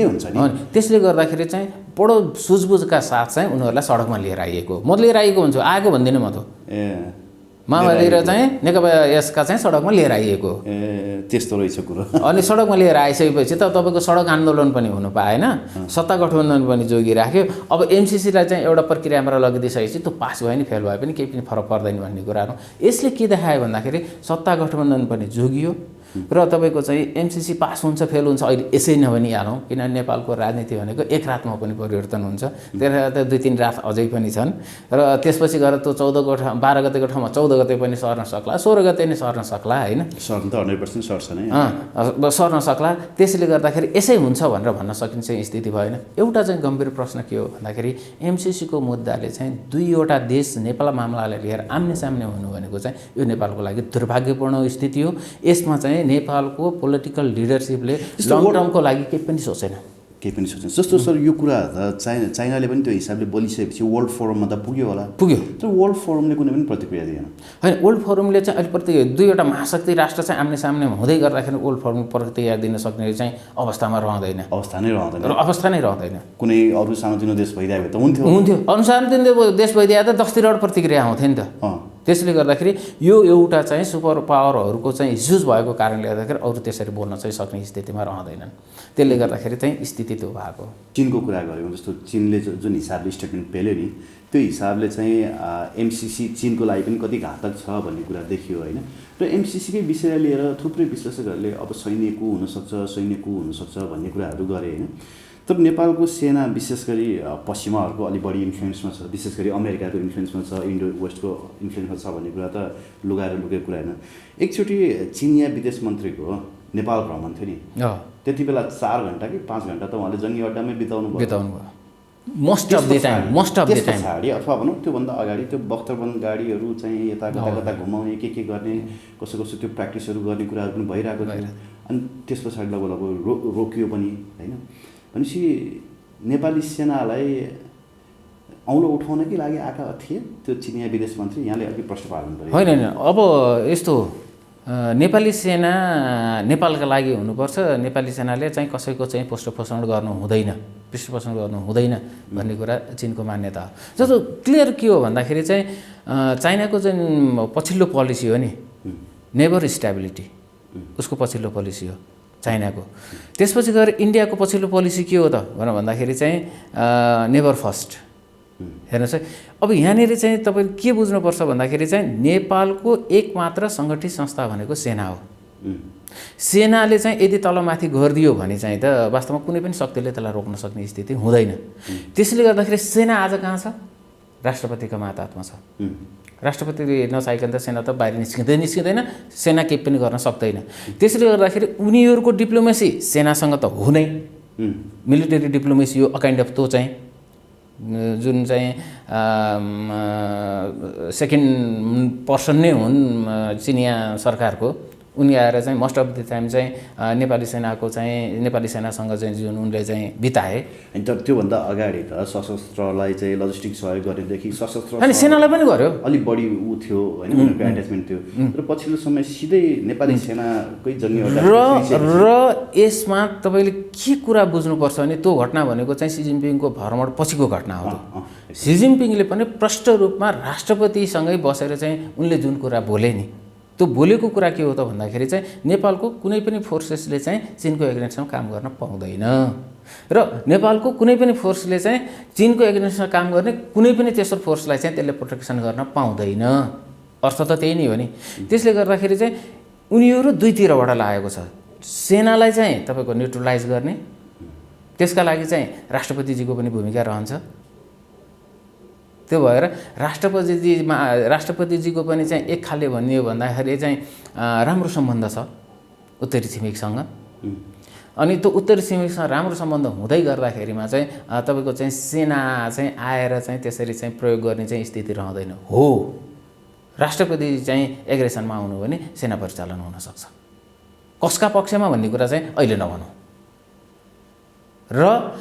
S2: हुन्छ नि। त्यसले गर्दाखेरि चाहिँ बडो सुझबुझका साथ चाहिँ उनीहरूलाई सडकमा लिएर आइएको, म लिएर आएको भन्छु, आएको भन्दिनँ म त। माओवादी र चाहिँ नेकपा यसका चाहिँ सडकमा लिएर आइएको।
S1: त्यस्तो रहेछ कुरो।
S2: अनि सडकमा लिएर आइसकेपछि त तपाईँको सडक आन्दोलन पनि हुनु पाएन, सत्ता गठबन्धन पनि जोगिराख्यो। अब एमसीसीलाई चाहिँ एउटा प्रक्रियामा लगिदिइसकेपछि त्यो पास भयो नि फेल भए पनि केही पनि फरक पर्दैन भन्ने कुराहरू यसले के देखायो भन्दाखेरि सत्ता गठबन्धन पनि जोगियो, र तपाईँको चाहिँ एमसिसी पास हुन्छ फेल हुन्छ अहिले यसै नभनिहालौँ, किनभने नेपालको राजनीति भनेको एक रातमा पनि परिवर्तन हुन्छ। त्यसले त 2-3 रात अझै पनि छन् र त्यसपछि गएर त्यो 12 गतेको ठाउँमा 14 गते पनि सर्न सक्ला, 16 गते नै सर्न सक्ला होइन,
S1: सर्न त 100% सर्छ नै,
S2: सर्न सक्ला। त्यसले गर्दाखेरि यसै हुन्छ भनेर भन्न सकिन्छ स्थिति भएन। एउटा चाहिँ गम्भीर प्रश्न के हो भन्दाखेरि एमसिसीको मुद्दाले चाहिँ 2वटा देश नेपाल मामलालाई लिएर आम्ने सामने हुनु भनेको चाहिँ यो नेपालको लागि दुर्भाग्यपूर्ण स्थिति हो। यसमा चाहिँ नेपालको पोलिटिकल लिडरसिपले लङ टर्मको लागि केही पनि सोचेन।
S1: जस्तो सर यो कुरा त चाइनाले पनि त्यो हिसाबले बोलिसकेपछि वर्ल्ड फोरममा त पुग्यो तर वर्ल्ड फोरमले कुनै पनि प्रतिक्रिया दिएन।
S2: होइन, वर्ल्ड फोरमले चाहिँ अहिले प्रतिक्रिया 2वटा महाशक्ति राष्ट्र चाहिँ आम्ने सामने हुँदै गर्दाखेरि वर्ल्ड फोरम प्रतिक्रिया दिन सक्ने चाहिँ अवस्था नै रहँदैन।
S1: कुनै अरू सानोतिनो देश भइदियो त हुन्थ्यो।
S2: सानोतिनो देश भइदिए त 10 प्रतिक्रिया आउँथ्यो नि त। त्यसले गर्दाखेरि यो एउटा चाहिँ सुपर पावरहरूको चाहिँ इस्युज भएको कारणले गर्दाखेरि अरू त्यसरी बोल्न चाहिँ सक्ने स्थितिमा रहँदैनन्। त्यसले गर्दाखेरि चाहिँ स्थिति त्यो भएको।
S1: चीनको कुरा गऱ्यौँ, जस्तो चीनले जुन हिसाबले स्टेटमेन्ट पेल्यो नि त्यो हिसाबले चाहिँ एमसिसी चीनको लागि पनि कति घातक छ भन्ने कुरा देखियो होइन। र एमसिसीकै विषय लिएर थुप्रै विश्लेषकहरूले अब सैन्य कु हुनसक्छ भन्ने कुराहरू गरे होइन। तर नेपालको सेना विशेष गरी पश्चिमाहरूको अलि बढी इन्फ्लुएन्समा छ, विशेष गरी अमेरिकाको इन्फ्लुएन्समा छ, इन्डो वेस्टको इन्फ्लुएन्समा छ भन्ने कुरा त लुगाएर लुकेको कुरा होइन। एकचोटि चिनिया विदेश मन्त्रीको नेपाल भ्रमण थियो नि, त्यति बेला 4 घन्टा कि 5 घन्टा त उहाँले जङ्गी अड्डामै बिताउनु भयो
S2: मोस्ट अफ द टाइम।
S1: पछाडि अथवा भनौँ त्योभन्दा अगाडि त्यो बख्तरबन्द गाडीहरू चाहिँ यता कता घुमाउने के गर्ने कसो त्यो प्र्याक्टिसहरू गर्ने कुराहरू पनि भइरहेको थियो। अनि त्यस पछाडि लगभग रोकियो पनि होइन। भनेपछि नेपाली सेनालाई औँलो उठाउनकै लागि आएका थिए त्यो चिनिया विदेश मन्त्री, यहाँले अलिक प्रश्न पार्नु पर्यो।
S2: होइन, अब यस्तो नेपाली सेना नेपालका लागि हुनुपर्छ, नेपाली सेनाले चाहिँ कसैको चाहिँ पृष्ठपोषण गर्नु हुँदैन भन्ने कुरा चीनको मान्यता हो। जस्तो क्लियर के हो भन्दाखेरि चाहिँ चाइनाको जुन पछिल्लो पोलिसी हो नि, नेबर स्टेबिलिटी, उसको पछिल्लो पोलिसी हो चाइनाको। त्यसपछि गएर इन्डियाको पछिल्लो पोलिसी के हो त भन्दाखेरि चाहिँ नेबर फर्स्ट। हेर्नुहोस् है, अब यहाँनिर चाहिँ तपाईँले के बुझ्नुपर्छ भन्दाखेरि चाहिँ नेपालको एकमात्र सङ्गठित संस्था भनेको सेना हो। सेनाले चाहिँ यदि तलमाथि गरिदियो भने चाहिँ त वास्तवमा कुनै पनि शक्तिले त्यसलाई रोक्न सक्ने स्थिति हुँदैन। त्यसले गर्दाखेरि सेना आज कहाँ छ? राष्ट्रपतिको मातहतमा छ। राष्ट्रपतिले नचाहिकन त सेना त बाहिर निस्किँदैन, सेना केही पनि गर्न सक्दैन। त्यसले गर्दाखेरि उनीहरूको डिप्लोमेसी सेनासँग त हुनै, मिलिटरी डिप्लोमेसी हो अकाइन्ड अफ, त्यो चाहिँ जुन चाहिँ सेकेन्ड पर्सन नै हुन् चिनिया सरकारको, उनी आएर चाहिँ मोस्ट अफ द टाइम चाहिँ नेपाली सेनासँग चाहिँ जुन उनले चाहिँ बिताए।
S1: अनि तर त्योभन्दा अगाडि त सशस्त्रलाई चाहिँ लजिस्टिक सहयोग गरेदेखि सशस्त्र
S2: अनि सेनालाई पनि गर्यो,
S1: अलिक बढी ऊ थियो होइन, उनीहरूको एट्याचमेन्ट थियो। र पछिल्लो समय सिधै नेपाली सेनाकै जङ्गी अड्डा।
S2: र यसमा तपाईँले के कुरा बुझ्नुपर्छ भने त्यो घटना भनेको चाहिँ सी जिनपिङको भ्रमण पछिको घटना हो। सी जिनपिङले पनि प्रष्ट रूपमा राष्ट्रपतिसँगै बसेर चाहिँ उनले जुन कुरा बोले नि, त्यो बोलेको कुरा के हो त भन्दाखेरि चाहिँ नेपालको कुनै पनि फोर्सेसले चाहिँ चीनको एगेन्स्टमा काम गर्न पाउँदैन र नेपालको कुनै पनि फोर्सले चाहिँ चीनको एगेन्स्टमा काम गर्ने कुनै पनि तेस्रो फोर्सलाई चाहिँ त्यसले प्रोटेक्सन गर्न पाउँदैन। अर्थ त त्यही नै हो नि। त्यसले गर्दाखेरि चाहिँ उनीहरू दुईतिरबाट लागेको छ। सेनालाई चाहिँ तपाईँको न्युट्रलाइज गर्ने, त्यसका लागि चाहिँ राष्ट्रपतिजीको पनि भूमिका रहन्छ। त्यो भएर राष्ट्रपतिजीको पनि चाहिँ एक खाले भन्ने हो भन्दाखेरि चाहिँ राम्रो सम्बन्ध छ उत्तरी छिमेकसँग। अनि त्यो उत्तरी छिमेकसँग राम्रो सम्बन्ध हुँदै गर्दाखेरिमा चाहिँ तपाईँको चाहिँ सेना चाहिँ आएर चाहिँ त्यसरी चाहिँ प्रयोग गर्ने चाहिँ स्थिति रहँदैन। हो, राष्ट्रपति चाहिँ एग्रेसनमा आउनु भने सेना परिचालन हुनसक्छ, कसका पक्षमा भन्ने कुरा चाहिँ अहिले नभनौँ। र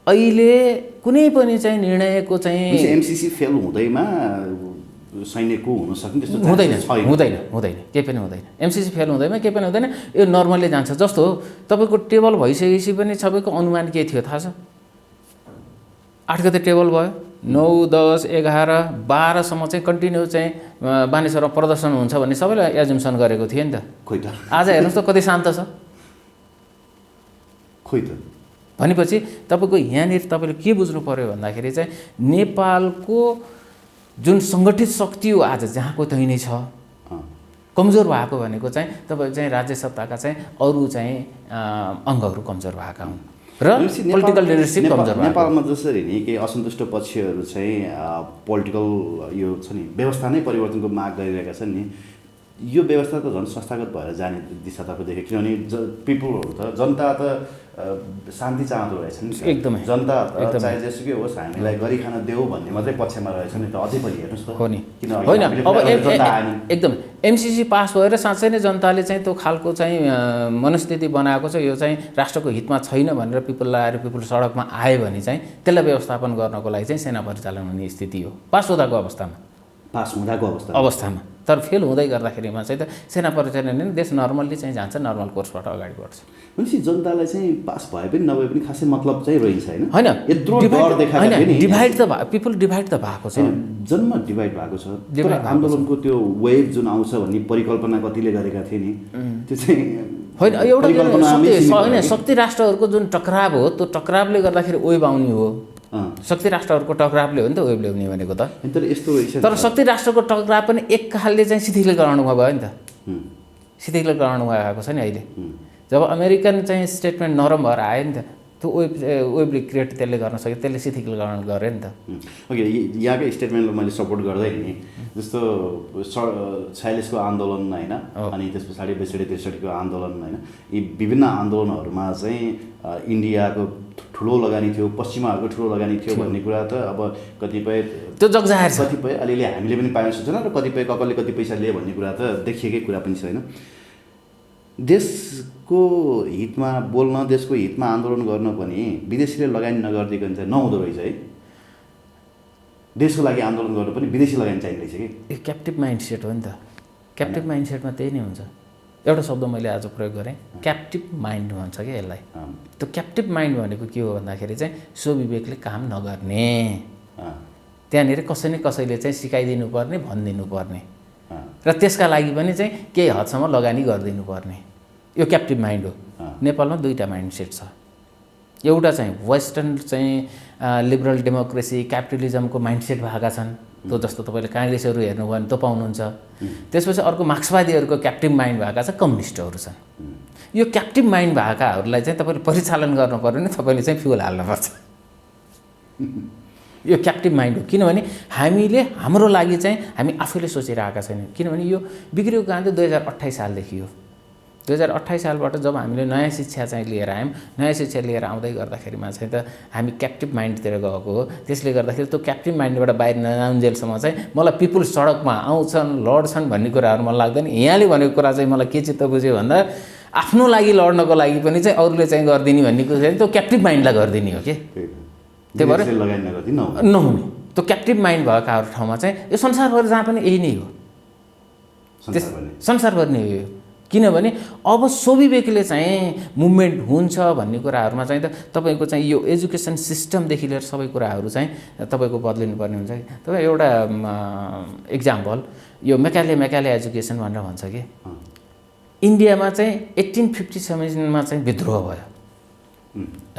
S2: अहिले कुनै पनि चाहिँ निर्णयको चाहिँ
S1: एमसिसी फेल हुँदैमा सैन्यको हुन सक्ने त्यस्तो
S2: हुँदैन, केही पनि हुँदैन। एमसिसी फेल हुँदैमा केही पनि हुँदैन, यो नर्मल्ली जान्छ। जस्तो तपाईँको टेबल भइसकेपछि पनि सबैको अनुमान के थियो थाहा छ? 8 गते टेबल भयो, 9, 10, 11, 12सम्म चाहिँ कन्टिन्यू चाहिँ बानेश्वरमा प्रदर्शन हुन्छ भन्ने सबैलाई एजुम्सन गरेको थियो नि त।
S1: खोइ त
S2: आज हेर्नुहोस् त कति शान्त छ।
S1: खोइ त
S2: भनेपछि तपाईँको यहाँनिर तपाईँले के बुझ्नु पर्यो भन्दाखेरि चाहिँ नेपालको जुन सङ्गठित शक्ति हो आज जहाँको त्यही नै छ, कमजोर भएको भनेको चाहिँ तपाईँ चाहिँ राज्य सत्ताका चाहिँ अरू चाहिँ अङ्गहरू कमजोर भएका हुन् र पोलिटिकल लिडरसिप कमजोर भएको।
S1: नेपालमा जसरी नि केही असन्तुष्ट पक्षहरू चाहिँ पोलिटिकल यो छ नि व्यवस्था नै परिवर्तनको माग गरिरहेका छन् नि, यो व्यवस्था त झन् संस्थागत भएर जाने दिशातर्फ देख्यो। किनभने पिपुलहरू त जनता त शान्ति चाहँदो रहेछ नि,
S2: एकदमै
S1: जनता त चाहे जेसुकै होस् हामीलाई गरी खान देऊ भन्ने मात्रै पक्षमा रहेछ नि त। अझै पनि हेर्नुहोस् त,
S2: हो नि
S1: किन
S2: होइन अब एकदम एमसिसी पास भएर साँच्चै नै जनताले चाहिँ त्यो खालको चाहिँ मनस्थिति बनाएको छ यो चाहिँ राष्ट्रको हितमा छैन भनेर पिपुललाई आएर पिपुल सडकमा आयो भने चाहिँ त्यसलाई व्यवस्थापन गर्नको लागि चाहिँ सेना परिचालन हुने स्थिति हो पास हुँदाको अवस्थामा अवस्थामा। तर फेल हुँदै गर्दाखेरिमा चाहिँ त सेना परिचालन नै देश नर्मल्ली चाहिँ जान्छ, नर्मल कोर्सबाट अगाडि बढ्छ।
S1: भनेपछि जनतालाई चाहिँ पास भए पनि नभए पनि खासै मतलब चाहिँ रहन्छ होइन,
S2: होइन
S1: यत्रो डर देखाएको नि
S2: डिभाइड त पिपुल डिभाइड त भएको छ,
S1: जन्म डिभाइड भएको छ। तर आन्दोलनको त्यो वेभ जुन आउँछ भन्ने परिकल्पना कतिले गरेका थिए नि, त्यो चाहिँ
S2: होइन एउटा होइन शक्ति राष्ट्रहरूको जुन टकराव हो त्यो टकरावले गर्दाखेरि वेभ आउने हो। शक्ति राष्ट्रहरूको टकरावले हो नि त वेभ ल्याउने भनेको त।
S1: तर यस्तो रहेछ,
S2: तर शक्ति राष्ट्रको टकराव पनि एक खालले चाहिँ शिथिलीकरणमा भयो नि त, शिथिलीकरणमा भएको छ नि अहिले। जब अमेरिकन चाहिँ स्टेटमेन्ट नरम भएर आयो नि त त्यो वेभले क्रिएट त्यसले गर्न सक्यो, त्यसले शिथिलीकरण गर्यो नि त।
S1: ओके, यहाँकै स्टेटमेन्टलाई मैले सपोर्ट गर्दै नि जस्तो 46को आन्दोलन होइन, अनि त्यस पछाडि 62-63को आन्दोलन होइन, यी विभिन्न आन्दोलनहरूमा चाहिँ इन्डियाको ठुलो लगानी थियो, पश्चिमाहरूको ठुलो लगानी थियो भन्ने कुरा त अब कतिपय
S2: त्यो जगजाहेर छ,
S1: कतिपय अलिअलि हामीले पनि पाएन सूचना र कतिपय कसले कति पैसा लिए भन्ने कुरा त देखिएकै कुरा पनि छैन। देशको हितमा बोल्न, देशको हितमा आन्दोलन गर्न पनि विदेशीले लगानी नगरिदिकन चाहिँ नहुँदो रहेछ है। देशको लागि आन्दोलन गर्नु पनि विदेशी लगानी चाहिने रहेछ कि।
S2: यो क्याप्टिभ माइन्डसेट हो नि त, क्याप्टिभ माइन्डसेटमा त्यही नै हुन्छ। एउटा शब्द मैले आज प्रयोग गरेँ, क्याप्टिभ माइन्ड भन्छ कि यसलाई। त्यो क्याप्टिभ माइन्ड भनेको के हो भन्दाखेरि चाहिँ स्वविवेकले काम नगर्ने, त्यहाँनिर कसै न कसैले चाहिँ सिकाइदिनु पर्ने, भनिदिनु पर्ने र त्यसका लागि पनि चाहिँ केही हदसम्म लगानी गरिदिनु पर्ने, यो क्याप्टिभ माइन्ड हो। नेपालमा दुईवटा माइन्डसेट छ, एउटा चाहिँ वेस्टर्न चाहिँ लिबरल डेमोक्रेसी क्यापिटलिजमको माइन्डसेट भएका छन्, त्यो जस्तो तपाईँले काङ्ग्रेसहरू हेर्नुभयो भने त्यो पाउनुहुन्छ। त्यसपछि अर्को मार्क्सवादीहरूको क्याप्टिभ माइन्ड भएका छ, कम्युनिस्टहरू छन्। यो क्याप्टिभ माइन्ड भएकाहरूलाई चाहिँ तपाईँले परिचालन गर्नु पऱ्यो भने तपाईँले चाहिँ फ्युल हाल्नुपर्छ। यो क्याप्टिभ माइन्ड हो, किनभने हामीले हाम्रो लागि चाहिँ हामी आफैले सोचिरहेका छैनौँ। किनभने यो बिग्रेको काम चाहिँ 2028 सालदेखि हो। 2028 सालबाट जब हामीले नयाँ शिक्षा चाहिँ लिएर आयौँ, नयाँ शिक्षा लिएर आउँदै गर्दाखेरिमा चाहिँ त हामी क्याप्टिभ माइन्डतिर गएको हो। त्यसले गर्दाखेरि त्यो क्याप्टिभ माइन्डबाट बाहिर नआउन्जेलसम्म चाहिँ मलाई पिपुल सडकमा आउँछन्, लड्छन् भन्ने कुराहरू मलाई लाग्दैन। यहाँले भनेको कुरा चाहिँ मलाई के चित्त बुझ्यो भन्दा आफ्नो लागि लड्नको लागि पनि चाहिँ अरूले चाहिँ गरिदिने भन्ने कुरा चाहिँ त्यो क्याप्टिभ माइन्डलाई गरिदिने हो कि। त्यही भएर नहुने त्यो क्याप्टिभ माइन्ड भएकाहरू ठाउँमा चाहिँ यो संसारभर जहाँ पनि यही नै हो, संसारभर नै हो। किनभने अब स्वविवेकले चाहिँ मुभमेन्ट हुन्छ भन्ने कुराहरूमा चाहिँ त तपाईँको चाहिँ यो एजुकेसन सिस्टमदेखि लिएर सबै कुराहरू चाहिँ तपाईँको बदलिनुपर्ने हुन्छ। तपाईँ एउटा इक्जाम्पल यो मेकाले एजुकेसन भनेर भन्छ कि इन्डियामा चाहिँ 1857मा चाहिँ विद्रोह भयो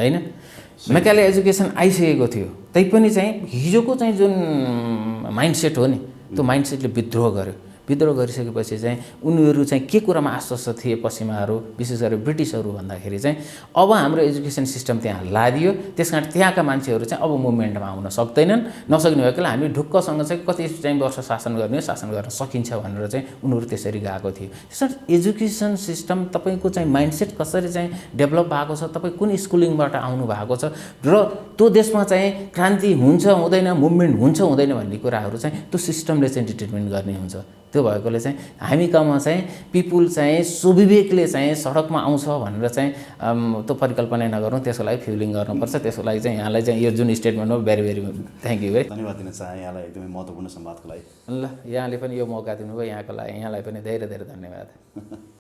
S2: होइन, मेकाले एजुकेसन आइसकेको थियो तैपनि चाहिँ हिजोको चाहिँ जुन माइन्डसेट हो नि त्यो माइन्डसेटले विद्रोह गर्यो। विद्रोह गरिसकेपछि चाहिँ उनीहरू चाहिँ के कुरामा आश्वस्त थिए पश्चिमाहरू, विशेष गरी ब्रिटिसहरू भन्दाखेरि चाहिँ अब हाम्रो एजुकेसन सिस्टम त्यहाँ लादियो, त्यस कारण त्यहाँका मान्छेहरू चाहिँ अब मुभमेन्टमा आउन सक्दैनन्। नसक्ने भएकोले हामी ढुक्कसँग चाहिँ कति चाहिँ वर्ष शासन गर्ने, शासन गर्न सकिन्छ भनेर चाहिँ उनीहरू त्यसरी गएको थियो। त्यसरी एजुकेसन सिस्टम तपाईँको चाहिँ माइन्डसेट कसरी चाहिँ डेभलप भएको छ, तपाईँ कुन स्कुलिङबाट आउनु भएको छ र त्यो देशमा चाहिँ क्रान्ति हुन्छ हुँदैन, मुभमेन्ट हुन्छ हुँदैन भन्ने कुराहरू चाहिँ त्यो सिस्टमले चाहिँ डिटर्मिन गर्ने हुन्छ। त्यो भएकोले चाहिँ हामी कहाँ चाहिँ पिपुल चाहिँ स्वविवेकले चाहिँ सडकमा आउँछ भनेर चाहिँ त्यो परिकल्पना नगरौँ, त्यसको लागि फ्युलिङ गर्नुपर्छ। त्यसको लागि चाहिँ यहाँलाई चाहिँ यो जुन स्टेटमेन्ट हो भेरी भेरी थ्याङ्क यू है,
S1: धन्यवाद दिन चाहे यहाँलाई एकदमै महत्त्वपूर्ण संवादको लागि।
S2: ल यहाँले पनि यो मौका दिनुभयो, यहाँको लागि यहाँलाई पनि धेरै धेरै धन्यवाद।